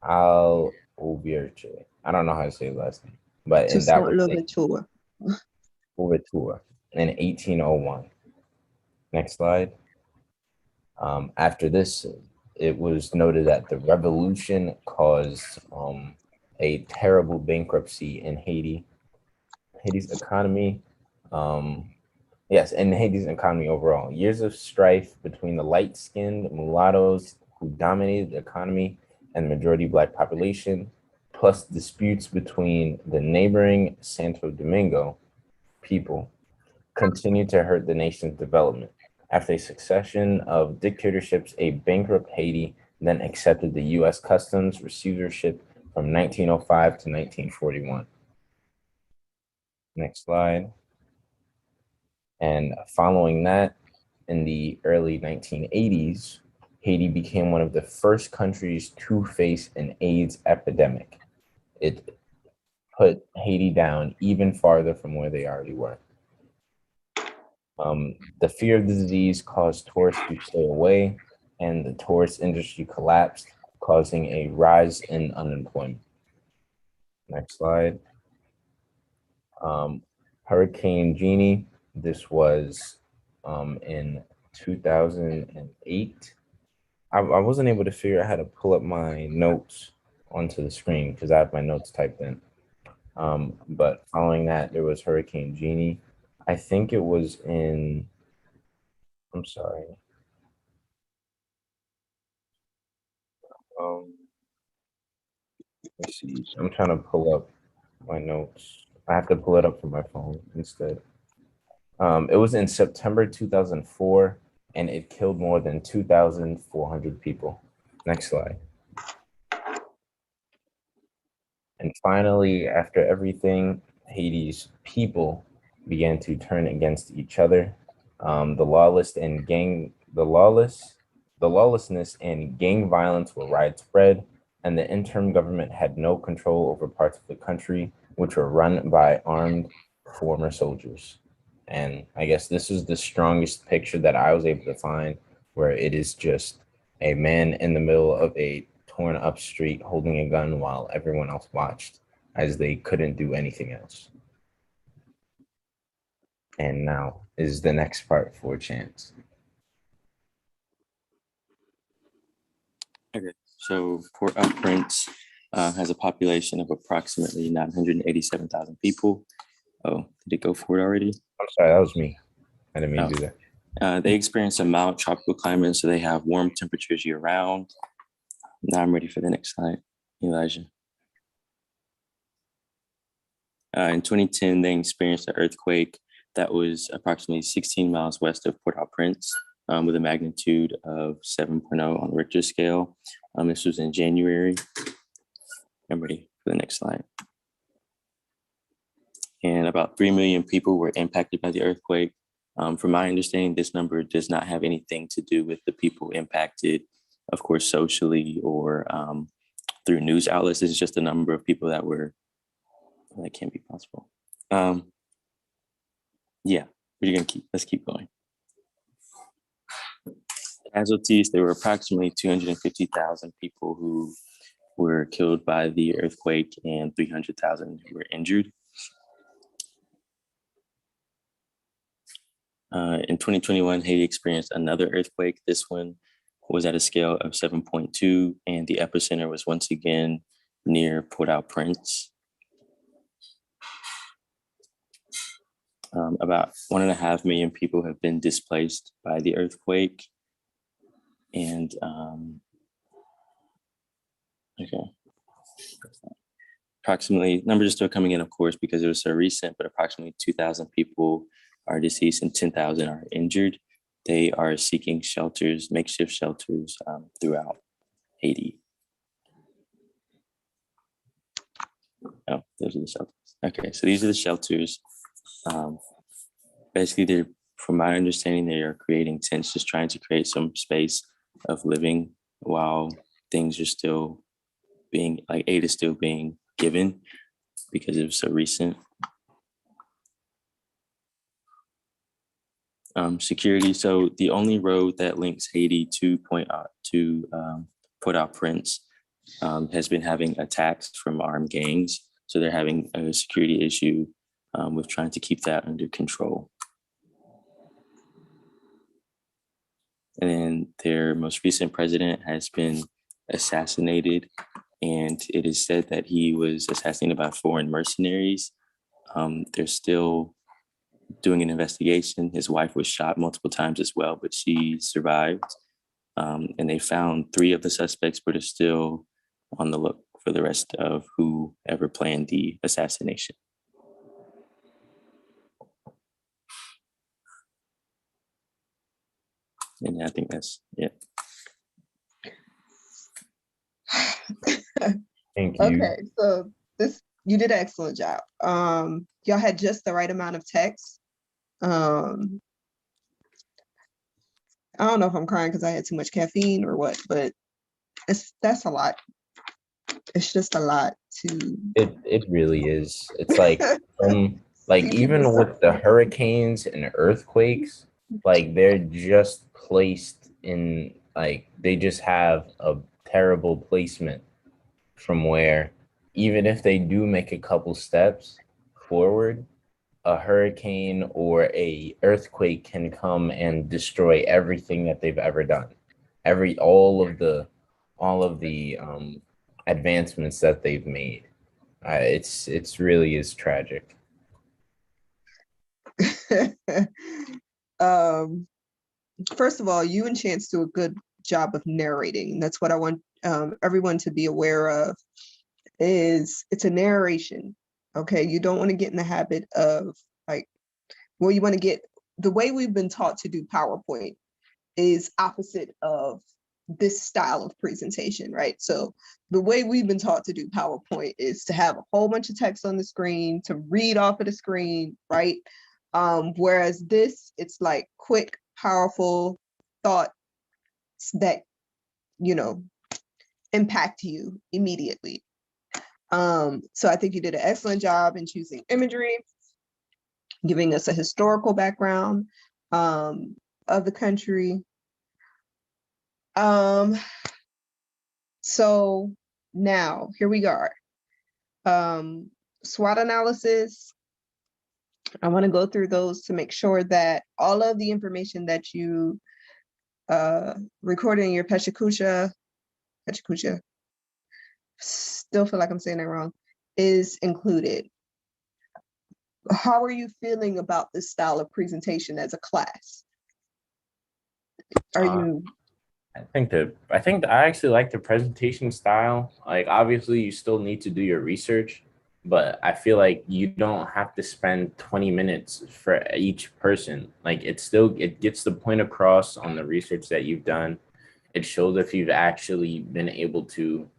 Louverture. I don't know how to say his last name, but and that Toussaint was Louverture. Louverture in 1801. Next slide. After this, it was noted that the revolution caused a terrible bankruptcy in Haiti. Haiti's economy, and Haiti's economy overall. Years of strife between the light-skinned mulattoes who dominated the economy and the majority Black population, plus disputes between the neighboring Santo Domingo people, continued to hurt the nation's development. After a succession of dictatorships, a bankrupt Haiti then accepted the U.S. Customs receivership from 1905 to 1941. Next slide. And following that, in the early 1980s, Haiti became one of the first countries to face an AIDS epidemic. It put Haiti down even farther from where they already were. The fear of the disease caused tourists to stay away, and the tourist industry collapsed, causing a rise in unemployment. Next slide. Hurricane Jeannie. This was in 2008. I wasn't able to figure out how to pull up my notes onto the screen because I have my notes typed in. But following that, there was Hurricane Jeannie. I think it was in, I'm sorry. Let's see. I'm trying to pull up my notes. I have to pull it up from my phone instead. It was in September 2004, and it killed more than 2,400 people. Next slide. And finally, after everything, Haiti's people began to turn against each other. The lawlessness and gang violence were widespread, and the interim government had no control over parts of the country which were run by armed former soldiers. And I guess this is the strongest picture that I was able to find, where it is just a man in the middle of a torn up street holding a gun while everyone else watched, as they couldn't do anything else. And now is the next part for Chance. Okay, so Port-au-Prince has a population of approximately 987,000 people. Oh, did it go forward already? I'm sorry, that was me. I didn't mean to do that. They experience a mild tropical climate, so they have warm temperatures year round. Now I'm ready for the next slide, Elijah. In 2010, they experienced an earthquake that was approximately 16 miles west of Port-au-Prince with a magnitude of 7.0 on the Richter scale. This was in January. I'm ready for the next slide. And about 3 million people were impacted by the earthquake. From my understanding, this number does not have anything to do with the people impacted, of course, socially or through news outlets. This is just the number of people that can't be possible. Yeah, let's keep going. Casualties, there were approximately 250,000 people who were killed by the earthquake and 300,000 who were injured. In 2021, Haiti experienced another earthquake. This one was at a scale of 7.2, and the epicenter was once again near Port-au-Prince. About 1.5 million people have been displaced by the earthquake. And approximately, numbers are still coming in, of course, because it was so recent, but approximately 2,000 people are deceased and 10,000 are injured. They are seeking shelters, makeshift shelters throughout Haiti. Oh, those are the shelters. Okay, so these are the shelters Basically, from my understanding, they are creating tents, just trying to create some space of living while things are still being, like aid is still being given because it was so recent. Security. So the only road that links Haiti to Port-au-Prince has been having attacks from armed gangs. So they're having a security issue with trying to keep that under control. And then their most recent president has been assassinated, and it is said that he was assassinated by foreign mercenaries. They're still doing an investigation. His wife was shot multiple times as well, but she survived. And they found 3 of the suspects, but are still on the look for the rest of whoever planned the assassination. And I think that's it. Thank you. Okay, so you did an excellent job. Y'all had just the right amount of text. I don't know if I'm crying because I had too much caffeine or what, but that's a lot. It's just a lot to. It really is. It's like even with the hurricanes and earthquakes, like they're just placed in, like they just have a terrible placement from where even if they do make a couple steps forward, a hurricane or a earthquake can come and destroy everything that they've ever done. All of the advancements that they've made. It's really is tragic. First of all, you and Chance do a good job of narrating. That's what I want everyone to be aware of. Is it's a narration. Okay, you don't want to get in the habit of you want to get the way we've been taught to do PowerPoint is opposite of this style of presentation, right? So the way we've been taught to do PowerPoint is to have a whole bunch of text on the screen, to read off of the screen, right? Whereas this, it's like quick, powerful thoughts that, impact you immediately. So I think you did an excellent job in choosing imagery, giving us a historical background of the country. So now here we are. SWOT analysis. I want to go through those to make sure that all of the information that you recorded in your PechaKucha, still feel like I'm saying that wrong, is included. How are you feeling about this style of presentation as a class? Are you? I think I actually like the presentation style. Like, obviously you still need to do your research, but I feel like you don't have to spend 20 minutes for each person. Like, it gets the point across on the research that you've done. It shows if you've actually been able to,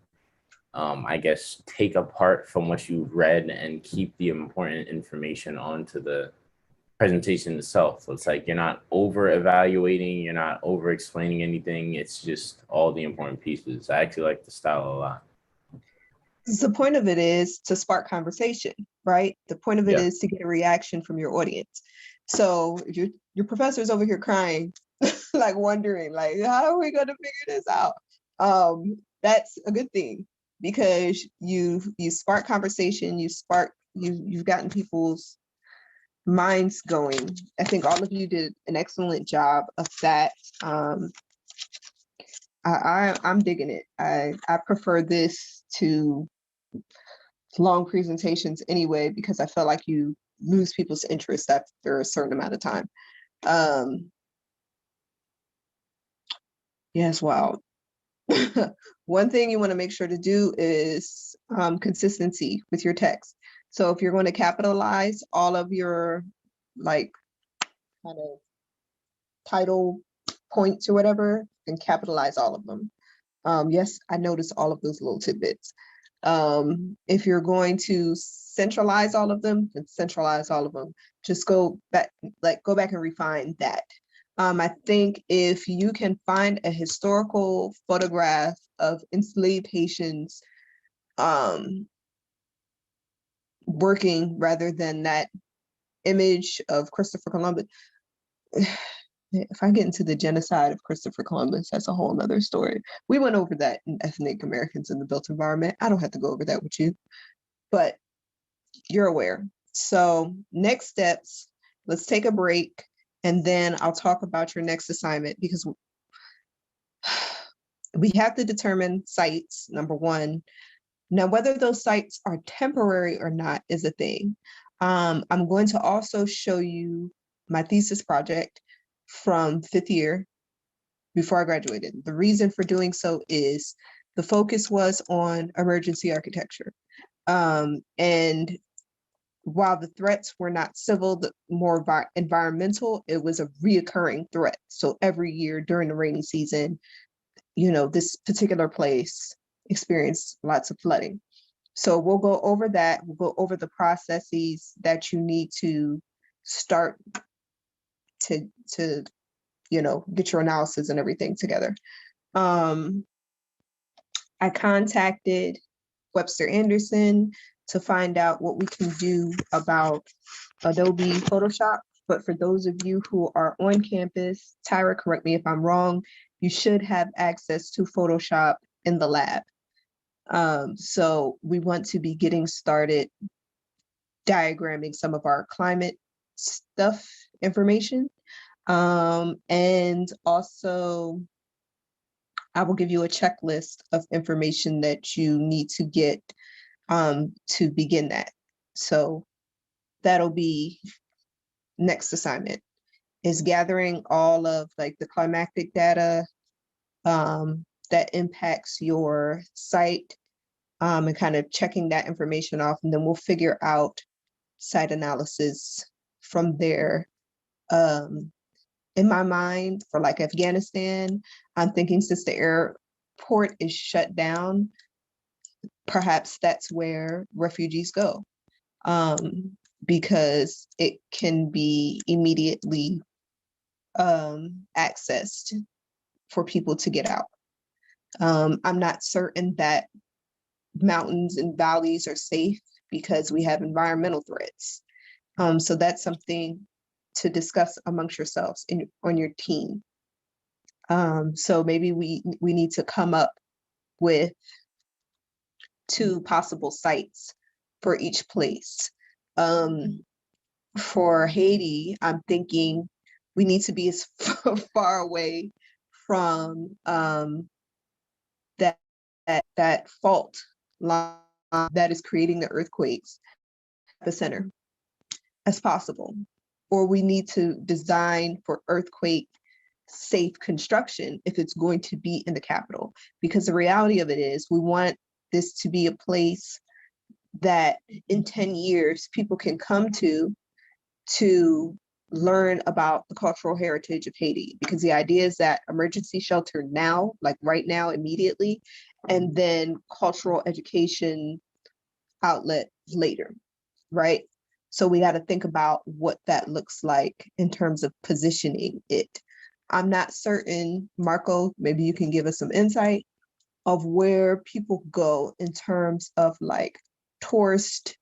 I guess, take apart from what you've read and keep the important information onto the presentation itself. So it's like you're not over evaluating, you're not over explaining anything. It's just all the important pieces. I actually like the style a lot. The point of it is to spark conversation, right? The point of it is to get a reaction from your audience. So if your professor's over here crying, like wondering, like, how are we going to figure this out? That's a good thing, because you spark conversation, you've gotten people's minds going. I think all of you did an excellent job of that. I'm digging it. I prefer this to long presentations anyway, because I feel like you lose people's interest after a certain amount of time. Yes, wow. One thing you want to make sure to do is consistency with your text. So if you're going to capitalize all of your kind of title points or whatever, and capitalize all of them. Yes, I noticed all of those little tidbits. If you're going to centralize all of them, then centralize all of them. Just go back, go back and refine that. I think if you can find a historical photograph of enslaved Haitians working rather than that image of Christopher Columbus, if I get into the genocide of Christopher Columbus, that's a whole nother story. We went over that in Ethnic Americans in the Built Environment. I don't have to go over that with you, but you're aware. So next steps, let's take a break, and then I'll talk about your next assignment, because we have to determine sites, number one. Now, whether those sites are temporary or not is a thing. I'm going to also show you my thesis project from 5th year before I graduated. The reason for doing so is the focus was on emergency architecture. And while the threats were not civil, more environmental, it was a reoccurring threat. So every year during the rainy season, you know, this particular place experienced lots of flooding. So we'll go over that. We'll go over the processes that you need to start to you know, get your analysis and everything together. I contacted Webster Anderson to find out what we can do about Adobe Photoshop. But for those of you who are on campus, Tyra, correct me if I'm wrong, you should have access to Photoshop in the lab. So we want to be getting started diagramming some of our climate stuff information. And also, I will give you a checklist of information that you need to get to begin that. So that'll be next assignment, is gathering all of like the climactic data that impacts your site, and kind of checking that information off. And then we'll figure out site analysis from there. In my mind, for like Afghanistan, I'm thinking since the airport is shut down, perhaps that's where refugees go, because it can be immediately accessed for people to get out. I'm not certain that mountains and valleys are safe because we have environmental threats. So that's something to discuss amongst yourselves on your team. So maybe we need to come up with 2 possible sites for each place. For Haiti, I'm thinking we need to be as far away from that fault line that is creating the earthquakes at the center as possible. Or we need to design for earthquake safe construction if it's going to be in the capital. Because the reality of it is we want this to be a place that in 10 years people can come to learn about the cultural heritage of Haiti. Because the idea is that emergency shelter now, like right now, immediately, and then cultural education outlet later, right? So we got to think about what that looks like in terms of positioning it. I'm not certain, Marco, maybe you can give us some insight of where people go in terms of like tourist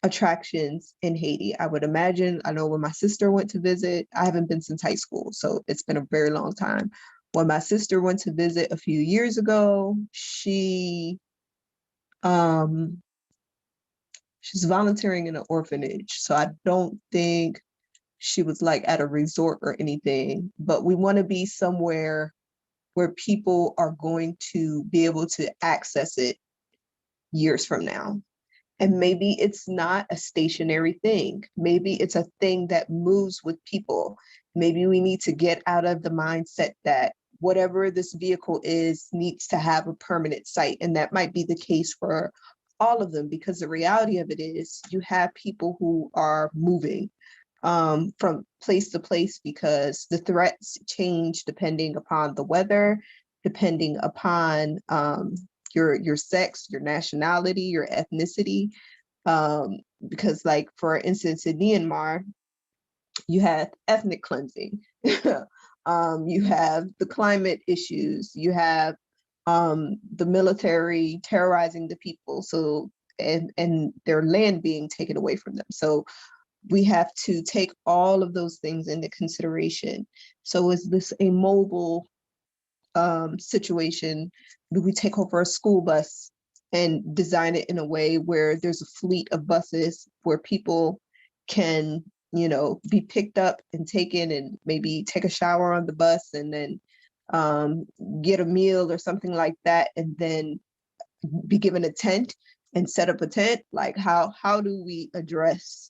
attractions in Haiti. I would imagine, I know when my sister went to visit, I haven't been since high school, so it's been a very long time. When my sister went to visit a few years ago, she's volunteering in an orphanage. So I don't think she was like at a resort or anything, but we want to be somewhere where people are going to be able to access it years from now. And maybe it's not a stationary thing. Maybe it's a thing that moves with people. Maybe we need to get out of the mindset that whatever this vehicle is needs to have a permanent site. And that might be the case for all of them, because the reality of it is you have people who are moving from place to place because the threats change depending upon the weather, depending upon your sex, your nationality, your ethnicity. Because like, for instance, in Myanmar, you have ethnic cleansing. You have the climate issues. You have the military terrorizing the people. So, and their land being taken away from them. So we have to take all of those things into consideration. So is this a mobile situation? Do we take over a school bus and design it in a way where there's a fleet of buses where people can, be picked up and taken and maybe take a shower on the bus and then get a meal or something like that, and then be given a tent and set up a tent? Like, how do we address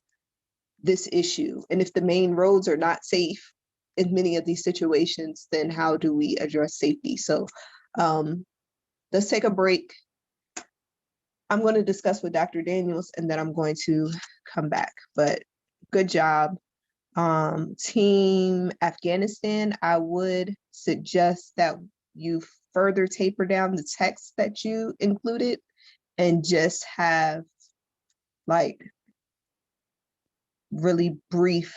this issue? And if the main roads are not safe in many of these situations, then how do we address safety? So let's take a break. I'm going to discuss with Dr. Daniels, and then I'm going to come back. But good job. Team Afghanistan, I would suggest that you further taper down the text that you included and just have like really brief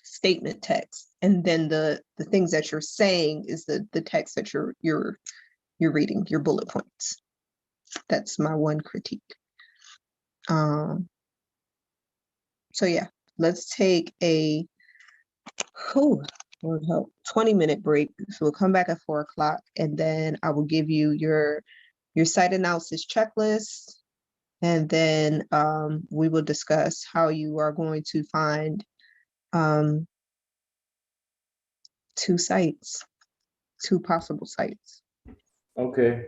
statement text, and then the things that you're saying is the text that you're reading, your bullet points. That's my one critique. So yeah, let's take a 20-minute break. So we'll come back at 4 o'clock, and then I will give you your site analysis checklist, and then we will discuss how you are going to find 2 sites, 2 possible sites. Okay.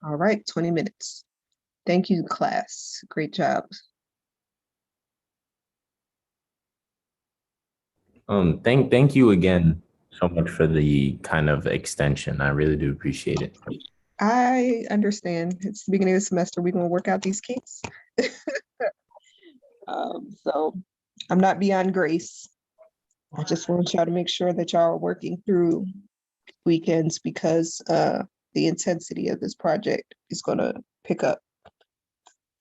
All right, 20 minutes. Thank you, class. Great job. Thank you again so much for the kind of extension. I really do appreciate it. I understand. It's the beginning of the semester. We're going to work out these kinks. So I'm not beyond grace. I just want y'all to make sure that y'all are working through weekends, because the intensity of this project is going to pick up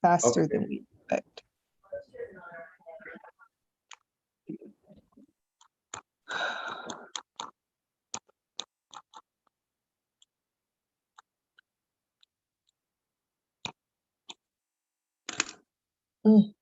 faster than we expect. Mm.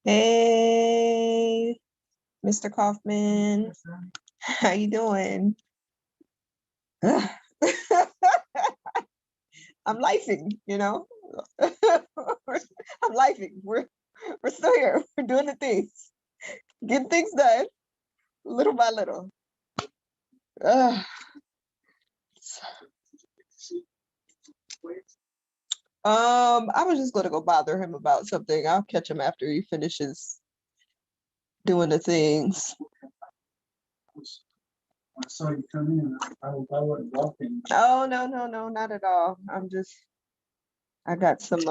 Hey, Mr. Kaufman, how you doing? Ugh. I'm lifing, you know. I'm lifing. We're still here. We're doing the things, getting things done, little by little. Ugh. I was just gonna go bother him about something. I'll catch him after he finishes doing the things. I saw you come in. I wasn't walking. Oh, no, not at all. I got some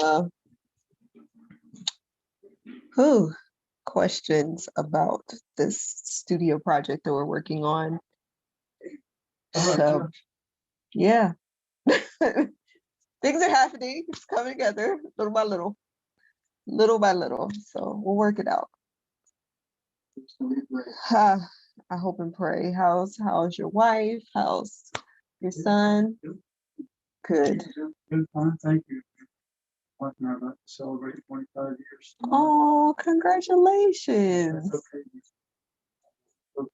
questions about this studio project that we're working on. So yeah. Things are happening. It's coming together little by little. Little by little. So we'll work it out. I hope and pray. How's your wife? How's your son? Good. Good, fine, thank you. Wife and I are about to celebrate 25 years. Oh, congratulations. That's okay.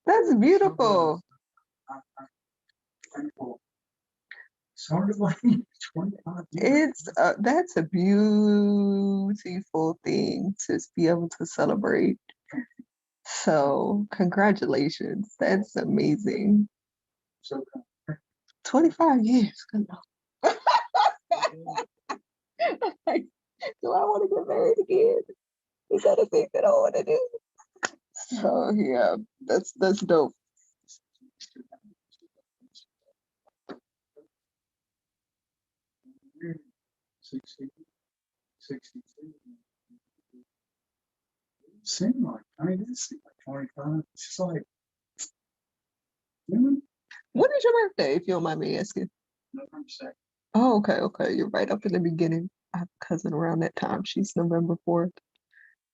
That's beautiful. I'm thankful. It's hard to believe 25 years. That's a beautiful thing to be able to celebrate. So congratulations. That's amazing. So 25 years. Good Lord. Like, do I want to get married again? Is that a thing that I want to do? So yeah, that's dope. Years, 60, 62. Seemed like, it seemed like 25. It's just like, When is your birthday, if you don't mind me asking? November 2nd. Oh, okay. You're right up in the beginning. I have a cousin around that time. She's November 4th.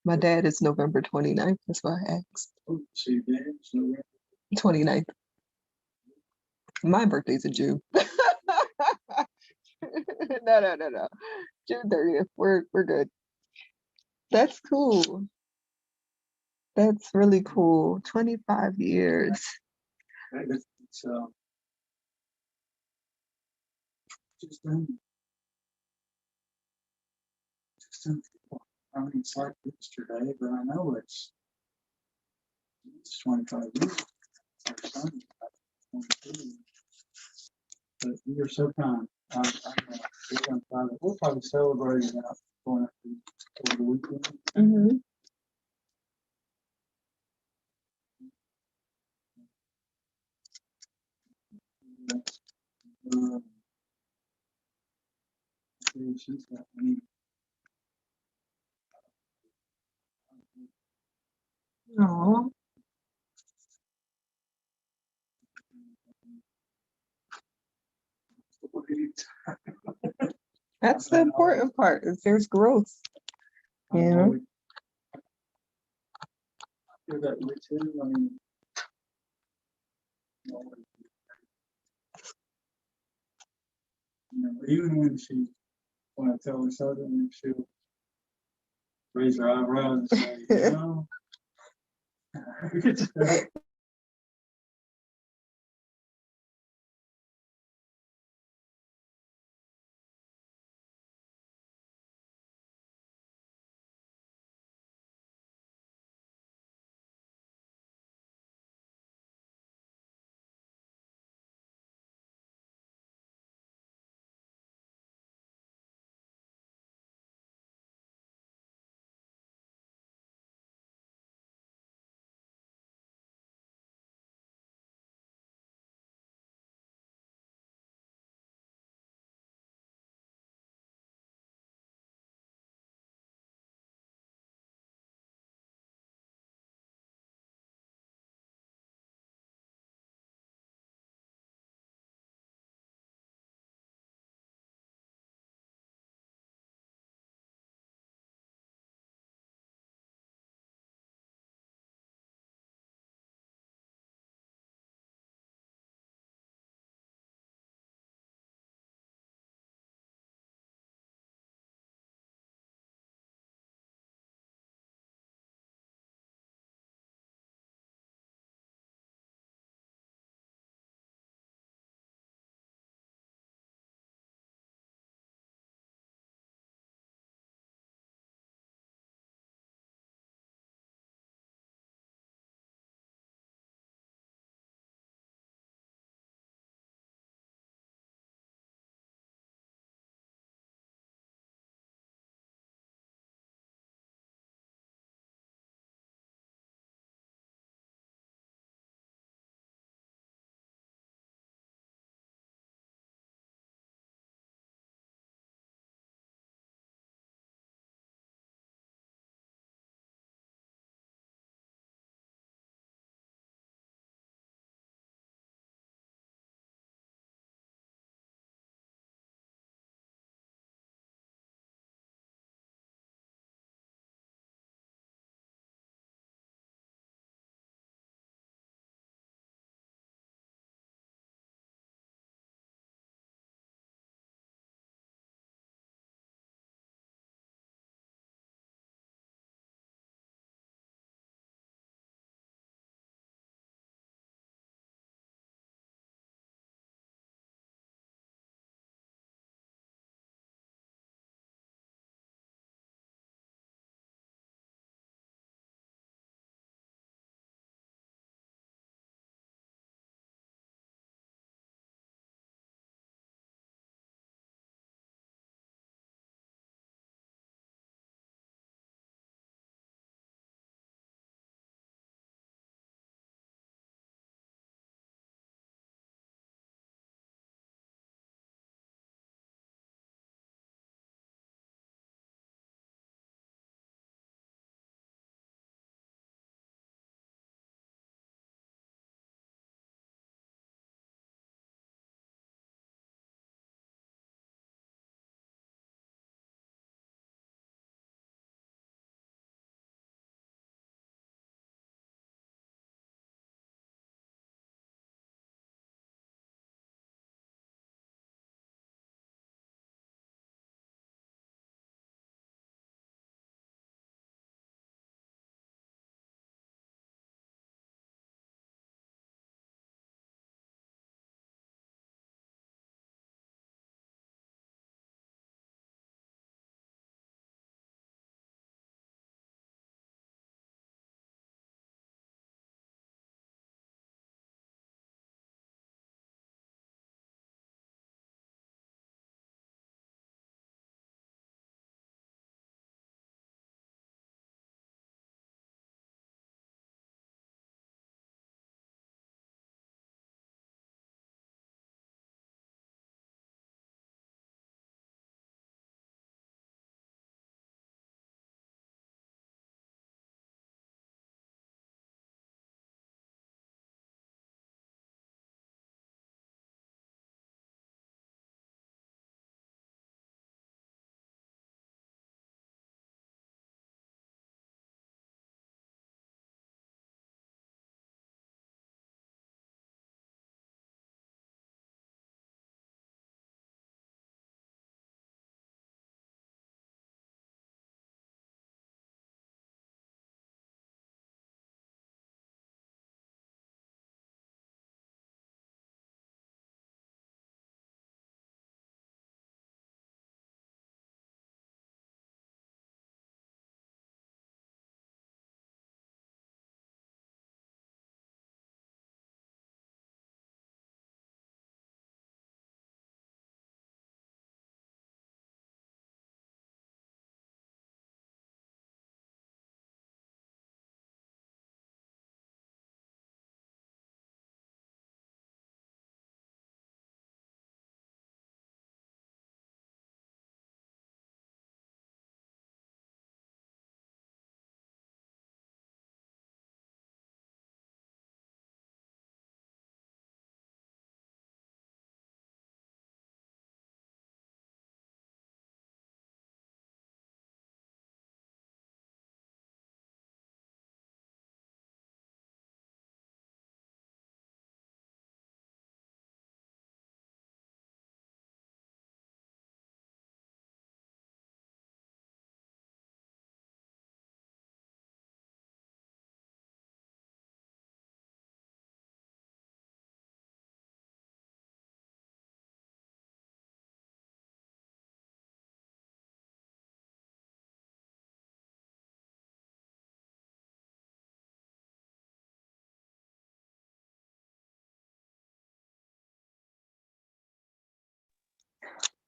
My dad is November 29th. That's why I asked. Oh, so your dad's November 29th. My birthday's in June. No. June 30th. We're good. That's cool. That's really cool. 25 years. It's just it's like yesterday, but I know it's 25 years. Our son is about 22. But you're so kind. We'll probably celebrate it out going up over the weekend. Mm-hmm. She's got me. Aw. That's the important part, is there's growth. You know? Feel that way too. I mean, even when I tell her something, she'll raise her eyebrows and say,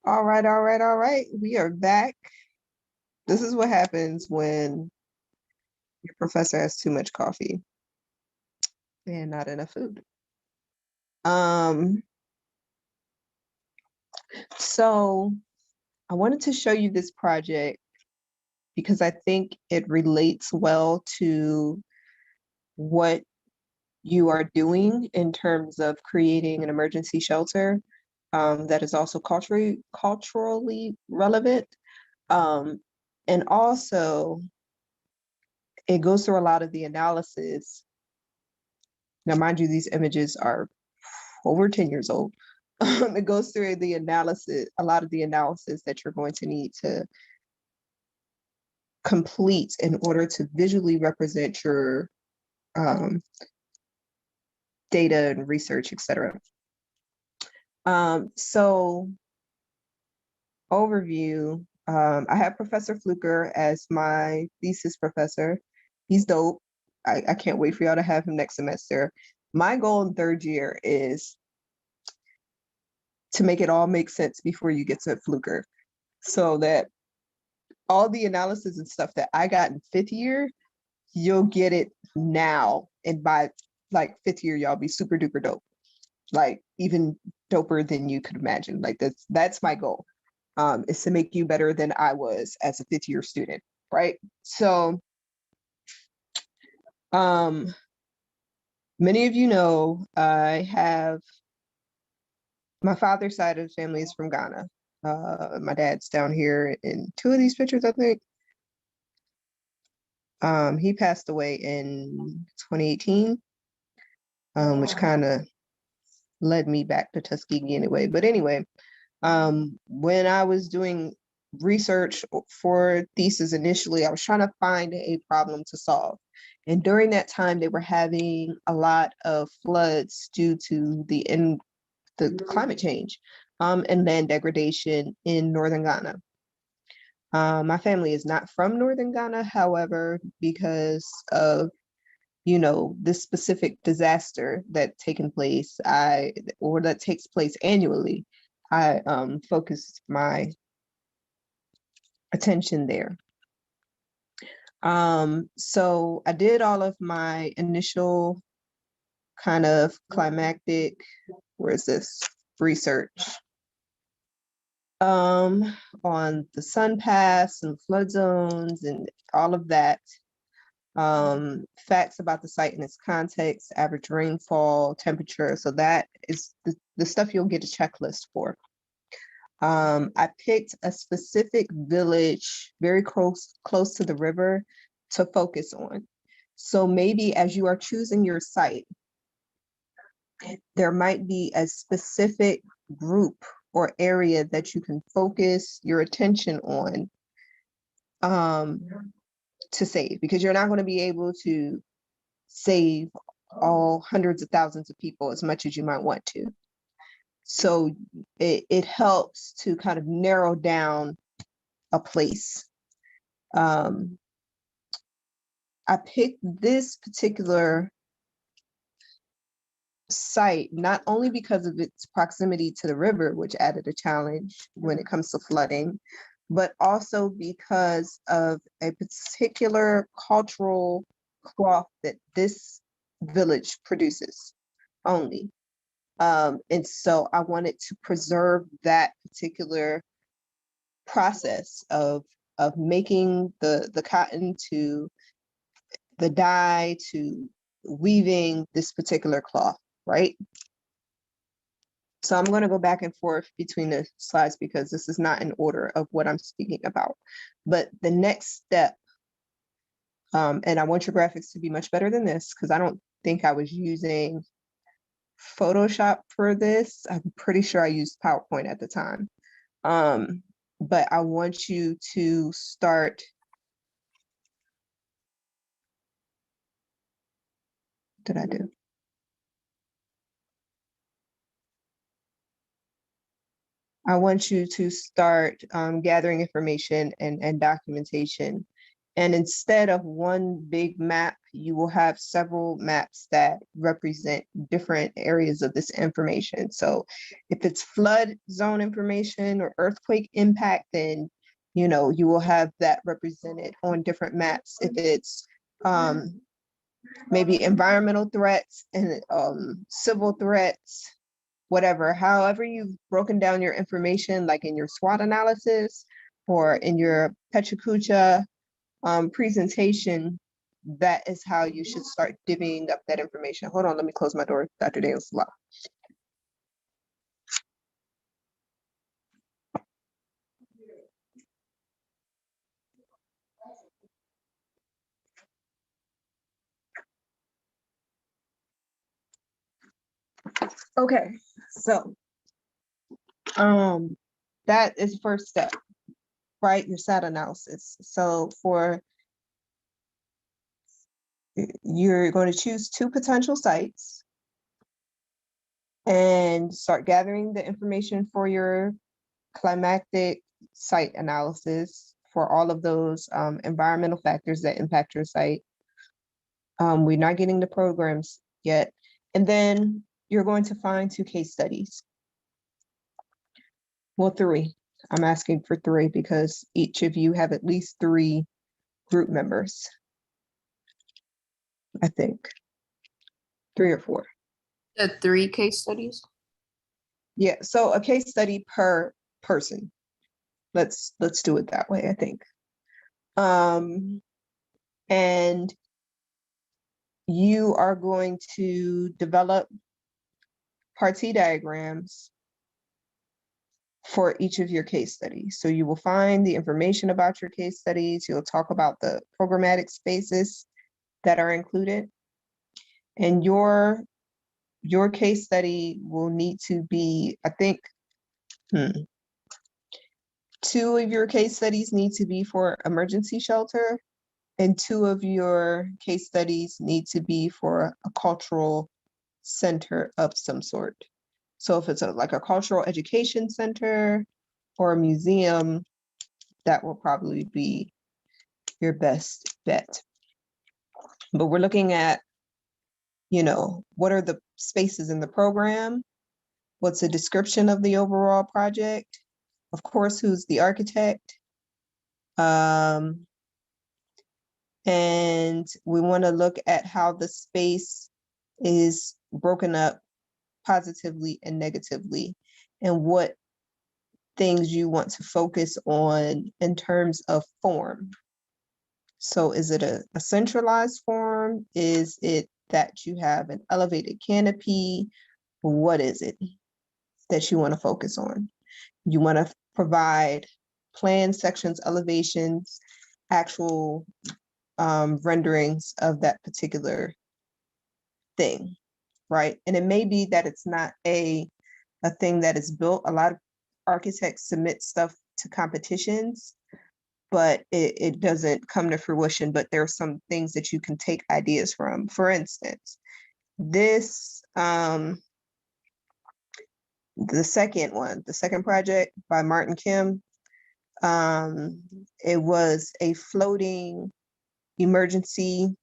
All right, all right, all right. We are back. This is what happens when your professor has too much coffee and not enough food. So I wanted to show you this project because I think it relates well to what you are doing in terms of creating an emergency shelter that is also culturally relevant. And also, it goes through a lot of the analysis. Now, mind you, these images are over 10 years old. It goes through the analysis, a lot of the analysis that you're going to need to complete in order to visually represent your data and research, etc. So overview, I have Professor Fluker as my thesis professor. He's dope. I can't wait for y'all to have him next semester. My goal in third year is to make it all make sense before you get to Fluker, so that all the analysis and stuff that I got in fifth year, you'll get it now. And by like fifth year, y'all be super duper dope. Like even doper than you could imagine. Like that's my goal. Is to make you better than I was as a fifth year student, right? So many of you know I have my father's side of the family is from Ghana. My dad's down here in two of these pictures, I think. He passed away in 2018, which kind of led me back to Tuskegee anyway. But anyway, when I was doing research for thesis initially, I was trying to find a problem to solve. And during that time, they were having a lot of floods due to the climate change and land degradation in northern Ghana. My family is not from northern Ghana, however, because of this specific disaster that taken place, or that takes place annually, I focused my attention there. So I did all of my initial kind of climactic, research on the sun paths and flood zones and all of that. Facts about the site and its context, average rainfall, temperature. So that is the stuff you'll get a checklist for. I picked a specific village very close to the river to focus on. So maybe as you are choosing your site, there might be a specific group or area that you can focus your attention on to save, because you're not going to be able to save all hundreds of thousands of people as much as you might want to. So it helps to kind of narrow down a place. I picked this particular site not only because of its proximity to the river, which added a challenge when it comes to flooding, but also because of a particular cultural cloth that this village produces only. And so I wanted to preserve that particular process of making the cotton to the dye to weaving this particular cloth, right? So I'm going to go back and forth between the slides because this is not in order of what I'm speaking about. But the next step, and I want your graphics to be much better than this because I don't think I was using Photoshop for this. I'm pretty sure I used PowerPoint at the time. But I want you to start. What did I do? I want you to start gathering information and documentation And instead of one big map, you will have several maps that represent different areas of this information. So if it's flood zone information or earthquake impact, then you know you will have that represented on different maps. If it's maybe environmental threats and civil threats, whatever, however you've broken down your information, like in your SWOT analysis or in your PechaKucha presentation, that is how you should start divvying up that information. Hold on, let me close my door, Dr. Dale's law. Okay, so that is first step, right? Your SAT analysis. So you're going to choose 2 potential sites and start gathering the information for your climatic site analysis for all of those environmental factors that impact your site. We're not getting the programs yet. And then you're going to find 2 case studies. Well, 3. I'm asking for 3 because each of you have at least 3 group members. I think 3 or 4. The 3 case studies. Yeah, so a case study per person. Let's do it that way, I think. And you are going to develop Parti diagrams for each of your case studies. So you will find the information about your case studies. You'll talk about the programmatic spaces that are included. And your case study will need to be, I think, 2 of your case studies need to be for emergency shelter, and 2 of your case studies need to be for a cultural center of some sort. So if it's like a cultural education center or a museum, that will probably be your best bet. But we're looking at, you know, what are the spaces in the program? What's the description of the overall project? Of course, who's the architect? And we want to look at how the space is broken up positively and negatively, and what things you want to focus on in terms of form. So is it a centralized form? Is it that you have an elevated canopy? What is it that you want to focus on? You want to provide plan sections, elevations, actual renderings of that particular thing, right? And it may be that it's not a thing that is built. A lot of architects submit stuff to competitions, but it doesn't come to fruition. But there are some things that you can take ideas from. For instance, this, the second project by Martin Kim, it was a floating emergency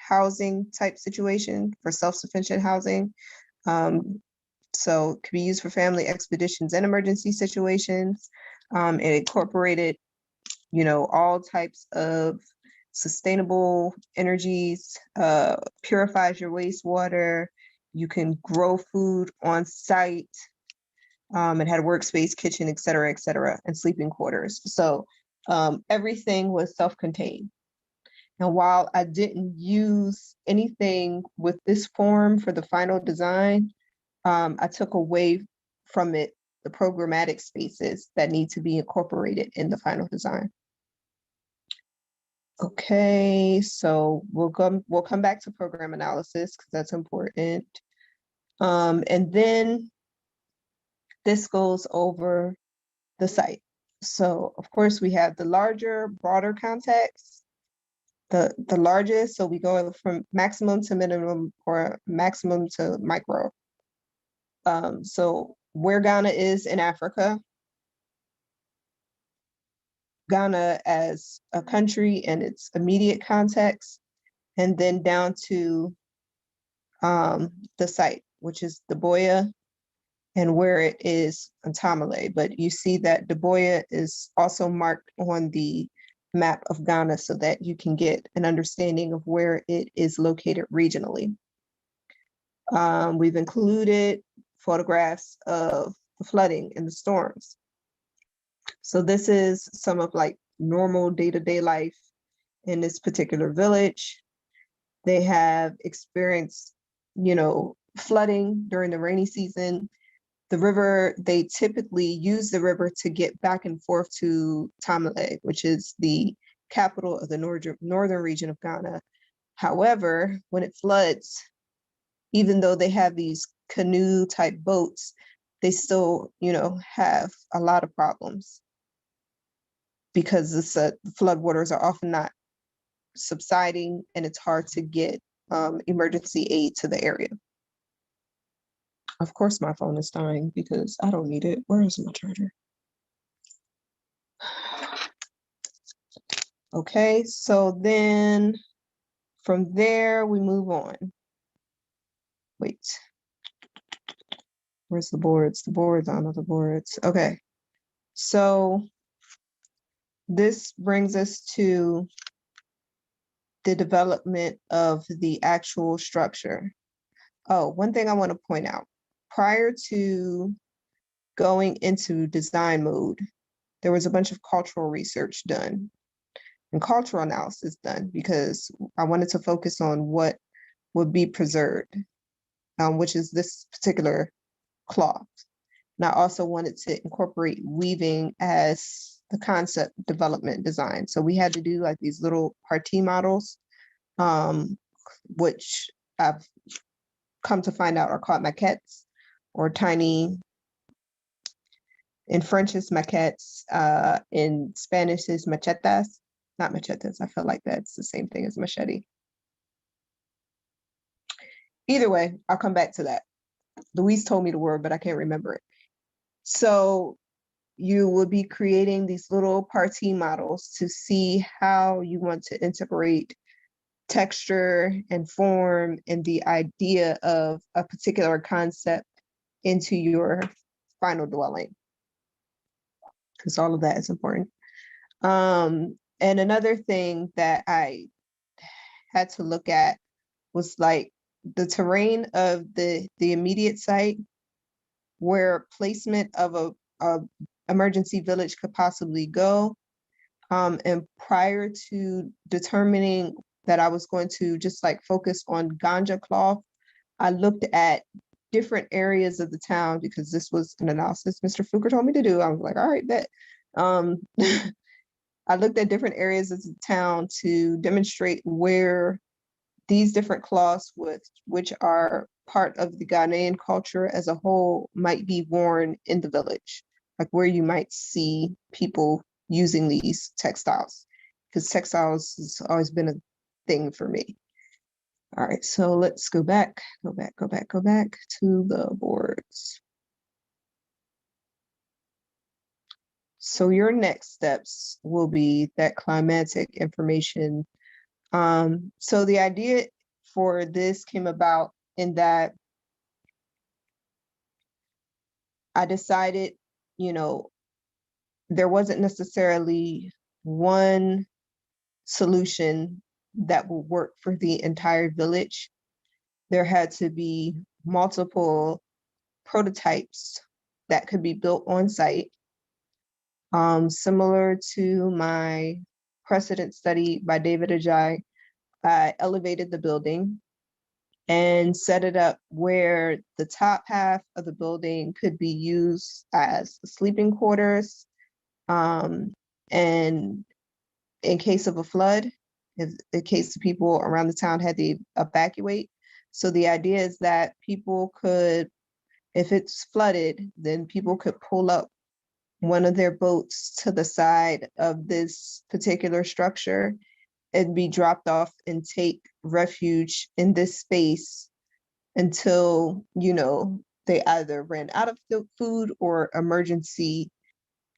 housing type situation for self-sufficient housing. So it could be used for family expeditions and emergency situations. It incorporated, you know, all types of sustainable energies, purifies your wastewater. You can grow food on site. It had a workspace, kitchen, et cetera, and sleeping quarters. So everything was self-contained. And while I didn't use anything with this form for the final design, I took away from it the programmatic spaces that need to be incorporated in the final design. Okay, so we'll come back to program analysis because that's important. And then this goes over the site. So of course we have the larger, broader context. The largest, so we go from maximum to minimum or maximum to micro. So where Ghana is in Africa, Ghana as a country and its immediate context, and then down to the site, which is Daboya, and where it is in Tamale. But you see that Daboya is also marked on the map of Ghana so that you can get an understanding of where it is located regionally. We've included photographs of the flooding and the storms. So this is some of like normal day-to-day life in this particular village. They have experienced, flooding during the rainy season. The river, they typically use the river to get back and forth to Tamale, which is the capital of the northern region of Ghana. However, when it floods, even though they have these canoe type boats, they still, have a lot of problems because the floodwaters are often not subsiding and it's hard to get emergency aid to the area. Of course, my phone is dying because I don't need it. Where is my charger? Okay, so then from there we move on. Wait, where's the boards? The boards on the boards. Okay, so this brings us to the development of the actual structure. Oh, one thing I want to point out, prior to going into design mode, there was a bunch of cultural research done and cultural analysis done because I wanted to focus on what would be preserved, which is this particular cloth. And I also wanted to incorporate weaving as the concept development design. So we had to do like these little partie models, which I've come to find out are called maquettes, or tiny, in French is maquettes, in Spanish is machetas, not machetas. I feel like that's the same thing as machete. Either way, I'll come back to that. Louise told me the word, but I can't remember it. So you will be creating these little partie models to see how you want to integrate texture and form and the idea of a particular concept into your final dwelling, because all of that is important. And another thing that I had to look at was like the terrain of the immediate site, where placement of a emergency village could possibly go. And prior to determining that I was going to just like focus on ganja cloth, I looked at different areas of the town because this was an analysis Mr. Fluker told me to do. I was like, all right, bet. I looked at different areas of the town to demonstrate where these different cloths, which are part of the Ghanaian culture as a whole, might be worn in the village, like where you might see people using these textiles, because textiles has always been a thing for me. All right, so let's go back to the boards. So your next steps will be that climatic information. So the idea for this came about in that I decided, there wasn't necessarily one solution that will work for the entire village. There had to be multiple prototypes that could be built on site. Similar to my precedent study by David Ajay, I elevated the building and set it up where the top half of the building could be used as sleeping quarters. And in case of a flood, in case the people around the town had to evacuate. So the idea is that people could, if it's flooded, then people could pull up one of their boats to the side of this particular structure and be dropped off and take refuge in this space until, they either ran out of the food or emergency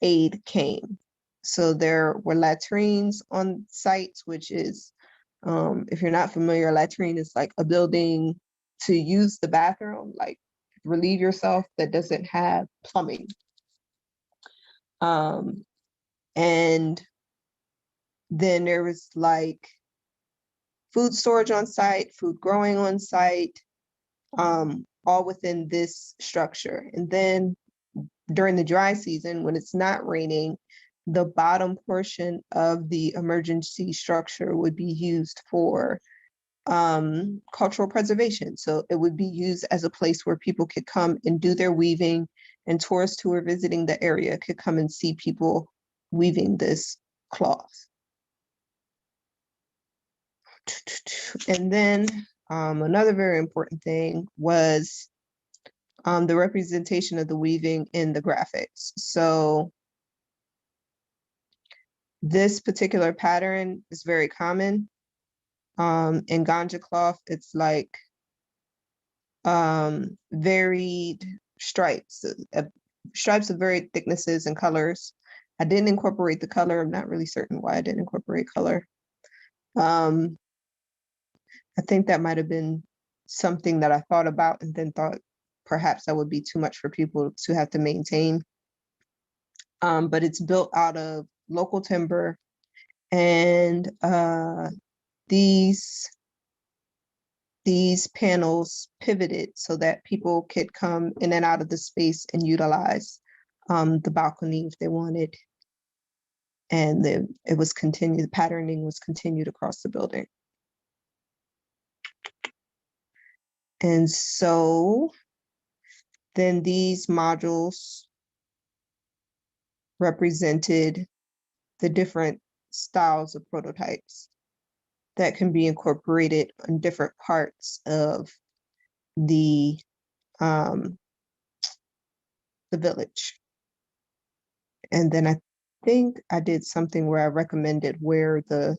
aid came. So there were latrines on sites, which is, if you're not familiar, a latrine is like a building to use the bathroom, like relieve yourself, that doesn't have plumbing. And then there was like food storage on site, food growing on site, all within this structure. And then during the dry season, when it's not raining, the bottom portion of the emergency structure would be used for cultural preservation. So it would be used as a place where people could come and do their weaving, and tourists who are visiting the area could come and see people weaving this cloth. And then another very important thing was the representation of the weaving in the graphics. So this particular pattern is very common. In Ganja cloth, it's like varied stripes, stripes of varied thicknesses and colors. I didn't incorporate the color. I'm not really certain why I didn't incorporate color. I think that might have been something that I thought about and then thought perhaps that would be too much for people to have to maintain. But it's built out of local timber, and these panels pivoted so that people could come in and out of the space and utilize the balcony if they wanted. And then it was continued, the patterning was continued across the building. And so then these modules represented the different styles of prototypes that can be incorporated in different parts of the village. And then I think I did something where I recommended where the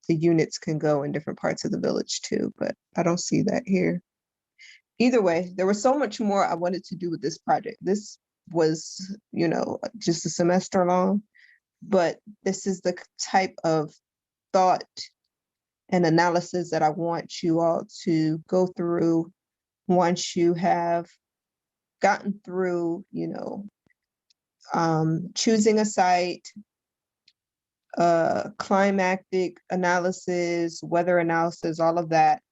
units can go in different parts of the village too, but I don't see that here. Either way, there was so much more I wanted to do with this project. This was, you know, just a semester long, but this is the type of thought and analysis that I want you all to go through once you have gotten through, you know, choosing a site, climatic analysis, weather analysis, all of that,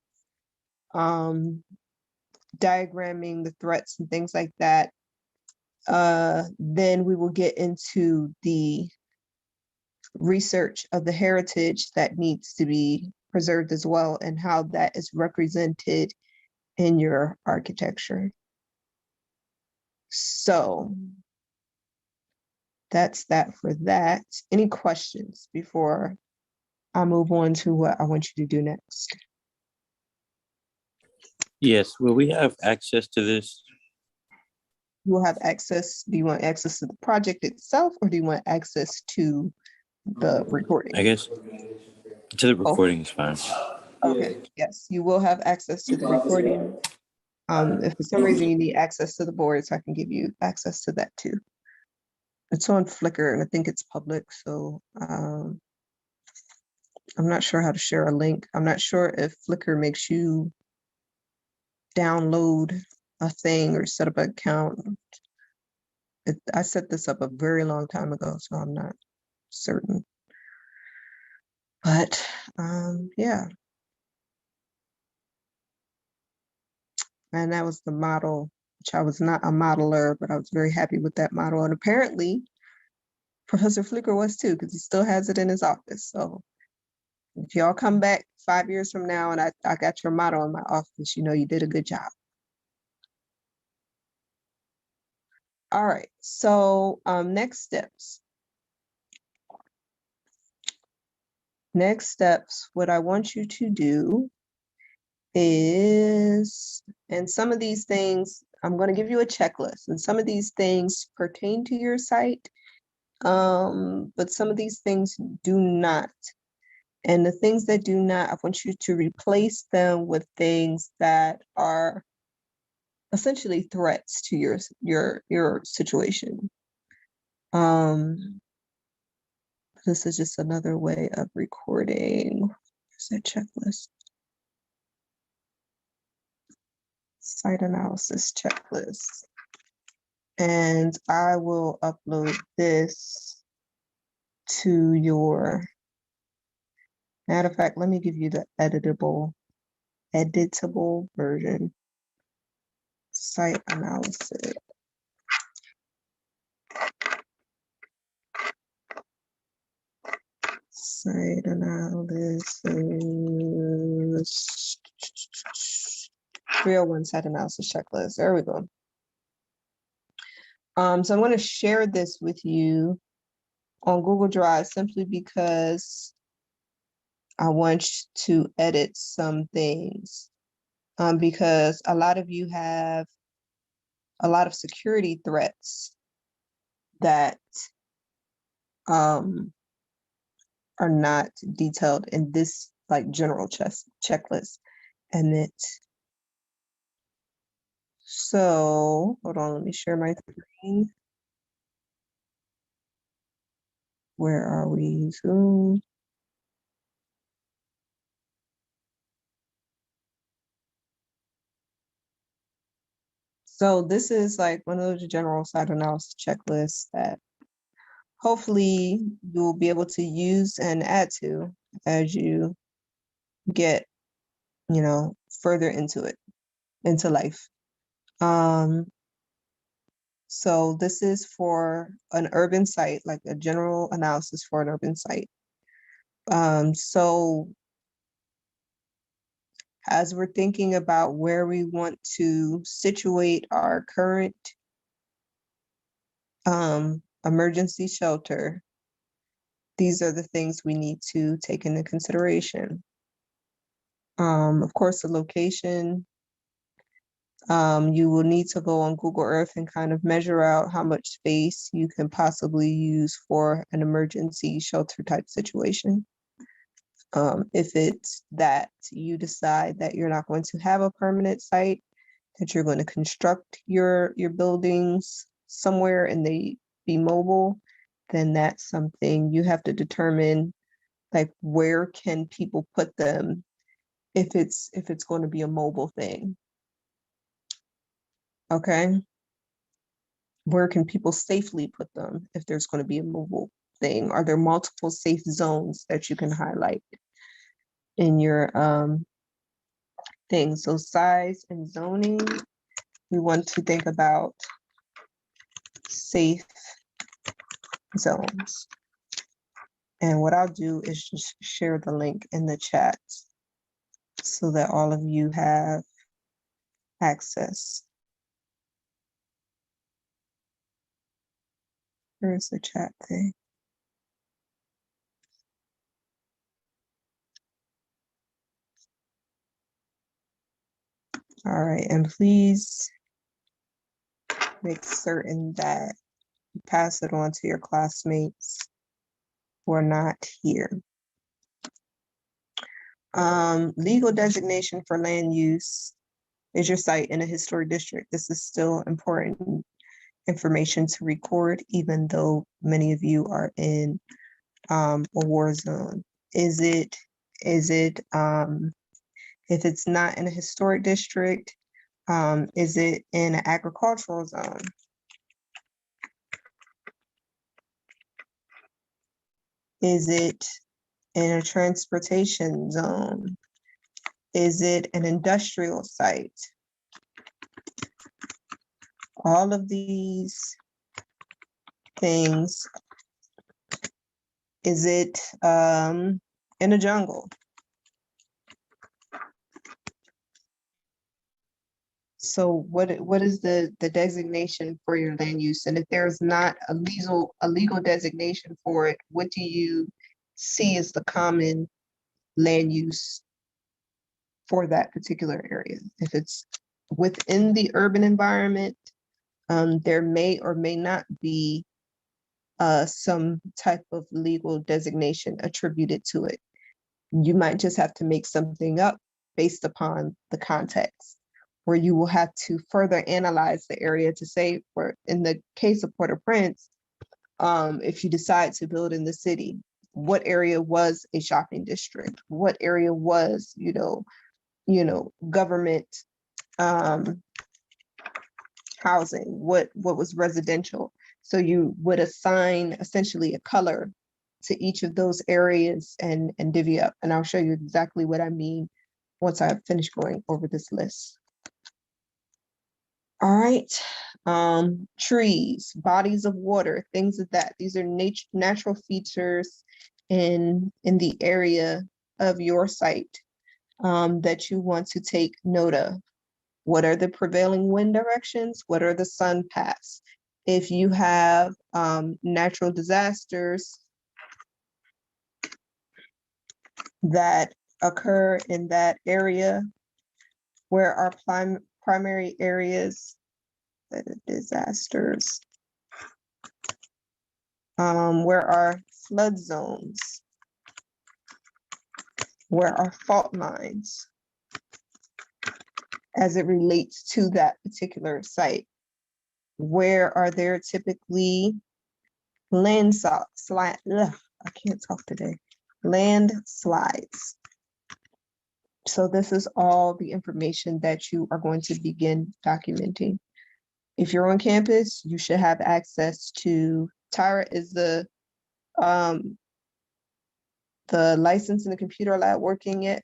diagramming the threats and things like that. Then we will get into the research of the heritage that needs to be preserved as well, and how that is represented in your architecture. So that's that for that. Any questions before I move on to what I want you to do next? Yes, will we have access to this? You will have access. Do you want access to the project itself, or do you want access to the recording? I guess to the recording is fine. Okay, yes, you will have access to the recording. If for some reason you need access to the boards, I can give you access to that too. It's on Flickr and I think it's public, so I'm not sure how to share a link. I'm not sure if Flickr makes you download a thing or set up an account. I set this up a very long time ago, so I'm not certain. But yeah. And that was the model, which I was not a modeler, but I was very happy with that model. And apparently Professor Flickr was too, because he still has it in his office. So if y'all come back 5 years from now and I got your model in my office, you know you did a good job. All right, so next steps. Next steps, what I want you to do is, and some of these things, I'm going to give you a checklist, and some of these things pertain to your site, but some of these things do not. And the things that do not, I want you to replace them with things that are essentially threats to your situation. This is just another way of recording. Where's that checklist? Site analysis checklist. And I will upload this to your, matter of fact, let me give you the editable version. Site analysis. Site analysis. 301 site analysis checklist. There we go. So I'm going to share this with you on Google Drive simply because I want to edit some things. Because a lot of you have a lot of security threats that are not detailed in this like general checklist. And so hold on, let me share my screen. Where are we? Zoom. So this is like one of those general site analysis checklists that hopefully you'll be able to use and add to as you get, you know, further into it, into life. So this is for an urban site, like a general analysis for an urban site. So as we're thinking about where we want to situate our current emergency shelter, these are the things we need to take into consideration. Of course, the location, you will need to go on Google Earth and kind of measure out how much space you can possibly use for an emergency shelter type situation. If it's that you decide that you're not going to have a permanent site, that you're going to construct your buildings somewhere and they be mobile, then that's something you have to determine, like where can people put them if it's going to be a mobile thing. Okay. Where can people safely put them if there's going to be a mobile thing? Are there multiple safe zones that you can highlight in your thing? So size and zoning, we want to think about safe zones. And what I'll do is just share the link in the chat so that all of you have access. Where's the chat thing? All right, and please make certain that you pass it on to your classmates who are not here. Legal designation for land use. Is your site in a historic district? This is still important information to record, even though many of you are in a war zone. Is it, if it's not in a historic district, is it in an agricultural zone? Is it in a transportation zone? Is it an industrial site? All of these things. Is it in a jungle? So what is the designation for your land use? And if there's not a legal designation for it, what do you see as the common land use for that particular area? If it's within the urban environment, there may or may not be some type of legal designation attributed to it. You might just have to make something up based upon the context, where you will have to further analyze the area to say, for in the case of Port-au-Prince, if you decide to build in the city, what area was a shopping district, what area was, government housing, what was residential. So you would assign essentially a color to each of those areas and divvy up. And I'll show you exactly what I mean once I finish going over this list. All right, trees, bodies of water, things of that. These are natural features in the area of your site that you want to take note of. What are the prevailing wind directions? What are the sun paths? If you have natural disasters that occur in that area, where are primary areas that are disasters? Where are flood zones? Where are fault lines as it relates to that particular site? Where are there typically landslides? I can't talk today. Landslides. So this is all the information that you are going to begin documenting. If you're on campus, you should have access to Tyra. Is the license in the computer lab working yet?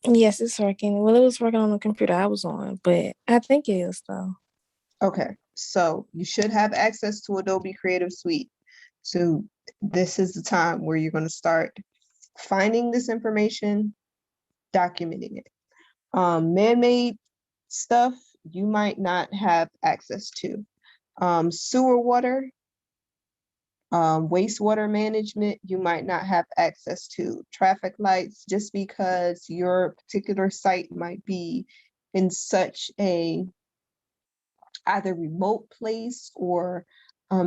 Yes, it's working. Well, it was working on the computer I was on, but I think it is though. Okay, so you should have access to Adobe Creative Suite. So this is the time where you're going to start finding this information, documenting it. Man-made stuff you might not have access to. Sewer water, wastewater management, you might not have access to. Traffic lights, just because your particular site might be in such a either remote place or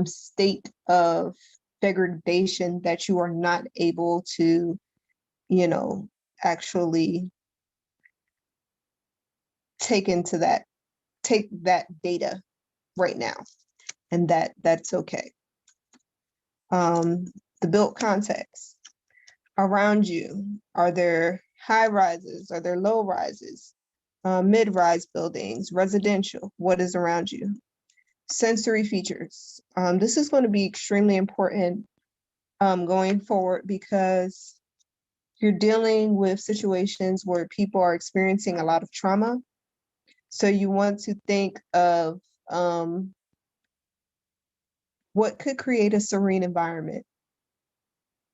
state of degradation that you are not able to, actually take that data right now, and that's okay. The built context around you. Are there high rises? Are there low rises? Mid-rise buildings, residential, what is around you? Sensory features. This is going to be extremely important going forward, because you're dealing with situations where people are experiencing a lot of trauma. So you want to think of what could create a serene environment.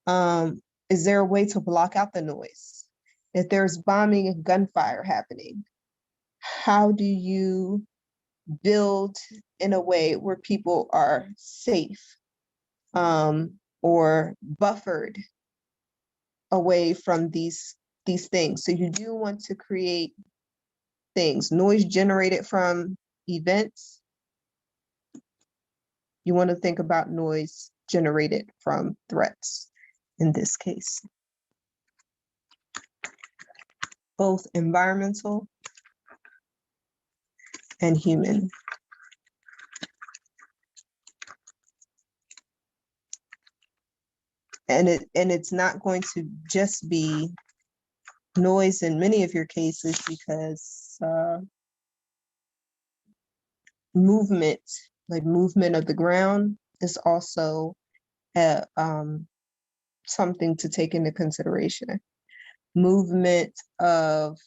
Is there a way to block out the noise? If there's bombing and gunfire happening, how do you build in a way where people are safe or buffered away from these things? So you do want to create things. Noise generated from events. You want to think about noise generated from threats in this case. Both environmental and human. And it's not going to just be noise in many of your cases, because movement, like movement of the ground, is also something to take into consideration. Movement of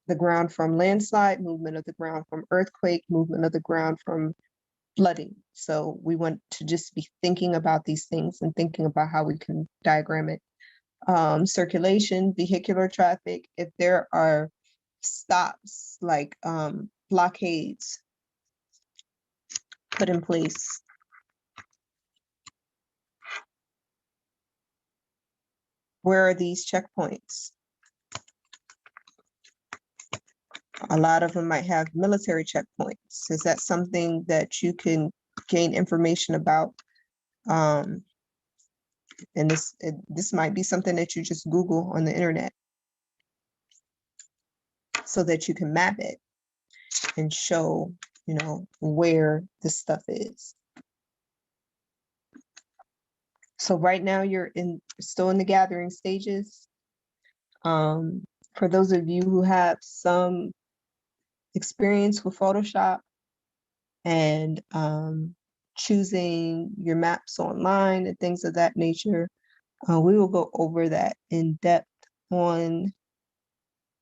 the ground from landslide, movement of the ground from earthquake, movement of the ground from flooding. So we want to just be thinking about these things and thinking about how we can diagram it. Circulation, vehicular traffic, if there are stops like blockades put in place. Where are these checkpoints? A lot of them might have military checkpoints. Is that something that you can gain information about? And this might be something that you just Google on the internet, so that you can map it and show, where this stuff is. So right now you're still in the gathering stages. For those of you who have some experience with Photoshop and choosing your maps online and things of that nature, we will go over that in depth on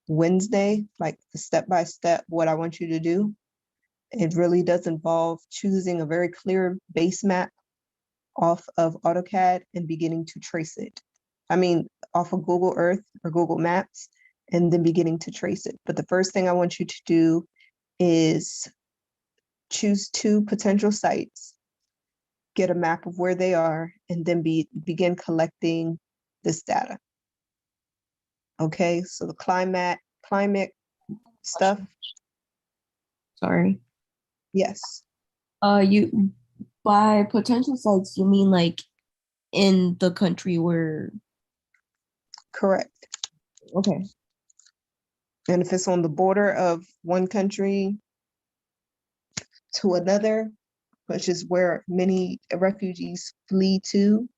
Wednesday, like the step-by-step, what I want you to do. It really does involve choosing a very clear base map off of AutoCAD and beginning to trace it. I mean, off of Google Earth or Google Maps, and then beginning to trace it. But the first thing I want you to do is choose 2 potential sites, get a map of where they are, and then begin collecting this data. Okay, so the climate stuff. Sorry. Yes, You by potential sites, you mean like in the country where? correct. Okay. And if it's on the border of one country to another, which is where many refugees flee to,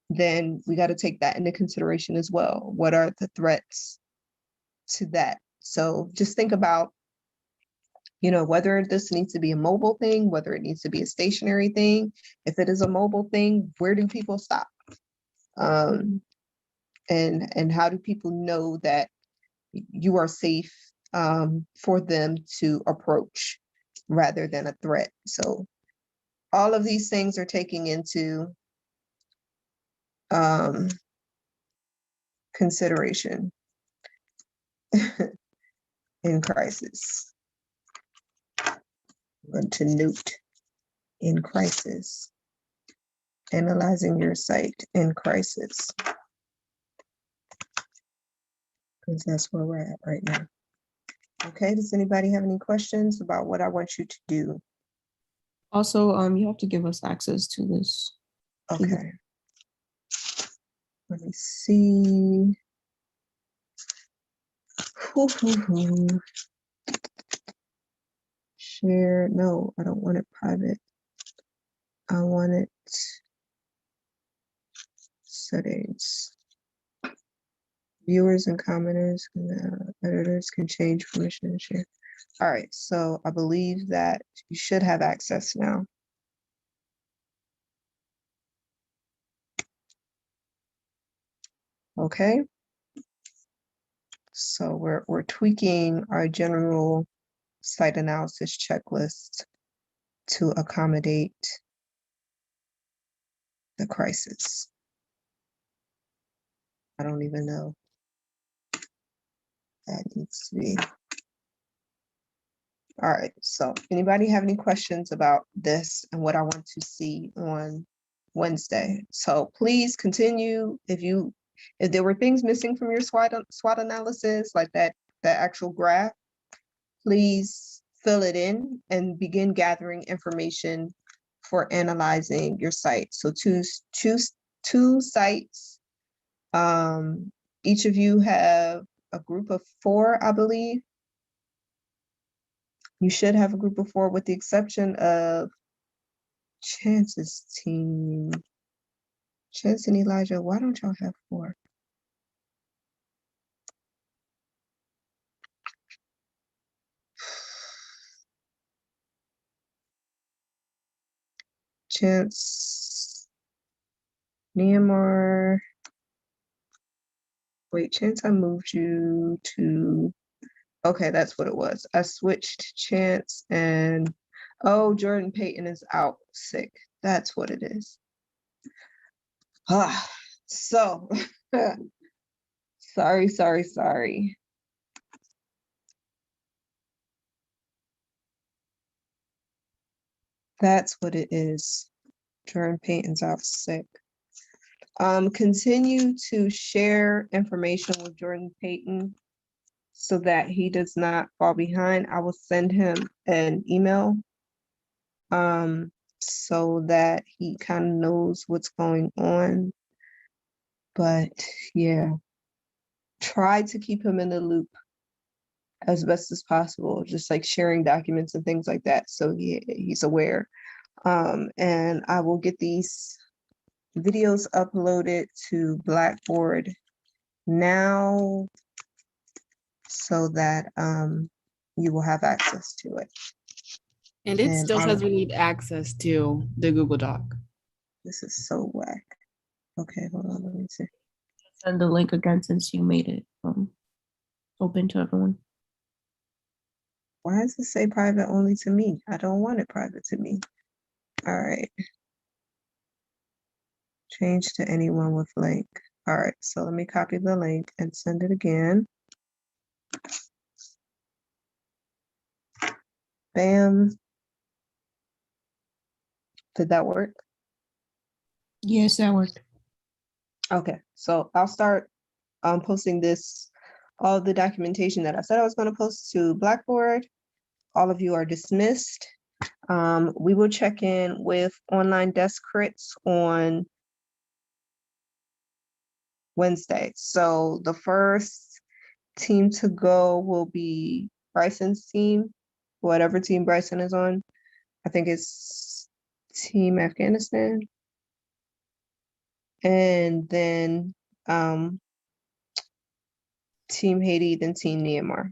then we got to take that into consideration as well. What are the threats to that? So just think about, you know, whether this needs to be a mobile thing, whether it needs to be a stationary thing. If it is a mobile thing, where do people stop? And how do people know that you are safe for them to approach rather than a threat? So all of these things are taking into consideration in crisis. I'm going to note in crisis, analyzing your site in crisis, because that's where we're at right now. Okay, does anybody have any questions about what I want you to do? Also, you have to give us access to this. Okay. Let me see. Share, no, I don't want it private. I want it settings. Viewers and commenters and editors can change permission and share. All right, so I believe that you should have access now. Okay. So we're tweaking our general site analysis checklist to accommodate the crisis. I don't even know. That needs to be. All right, so anybody have any questions about this and what I want to see on Wednesday? So please continue. If there were things missing from your SWOT analysis, like that actual graph, please fill it in and begin gathering information for analyzing your site. So choose two sites. Each of you have a group of 4, I believe. You should have a group of 4 with the exception of Chance's team. Chance and Elijah, why don't y'all have 4? Chance, Myanmar. Wait, Chance, I moved you to, okay, that's what it was. I switched Chance and, oh, Jordan Payton is out sick. That's what it is. So, sorry. That's what it is. Jordan Payton's out sick. Continue to share information with Jordan Payton so that he does not fall behind. I will send him an email so that he kind of knows what's going on. But yeah, try to keep him in the loop as best as possible, just like sharing documents and things like that. So he's aware. And I will get these videos uploaded to Blackboard now so that you will have access to it. And it And still says we need access to the Google Doc. this is so whack. Okay, hold on, let me see. Send the link again since you made it open to everyone. Why does it say private only to me? I don't want it private to me. All right. Change to anyone with link. All right, so let me copy the link and send it again. Bam. Did that work? Yes, that worked. Okay, so I'll start posting this, all the documentation that I said I was going to post to Blackboard. All of you are dismissed. We will check in with online desk crits on Wednesday. So the first team to go will be Bryson's team, whatever team Bryson is on. I think it's Team Afghanistan. And then Team Haiti, then Team Myanmar.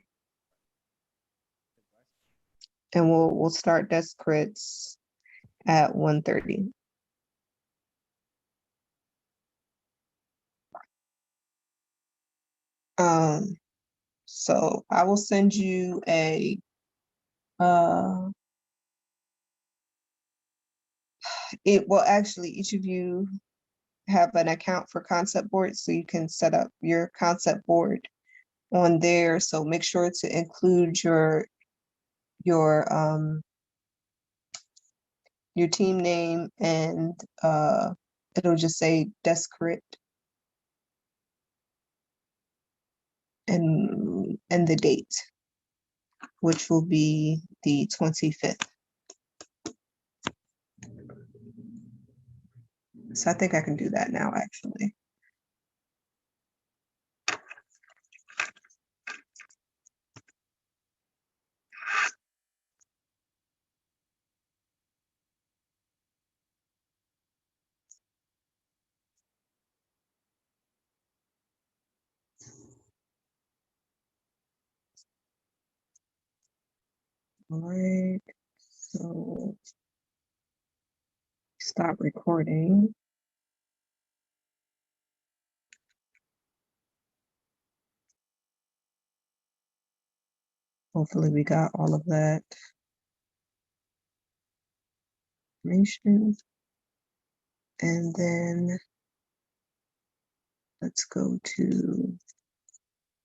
And we'll start desk crits at 1:30. So I will send you a it will actually, each of you have an account for Concept Board, so you can set up your concept board on there. So make sure to include your team name, and it'll just say desk crit and the date, which will be the 25th. So I think I can do that now, actually. All right, so stop recording. Hopefully we got all of that information. And then let's go to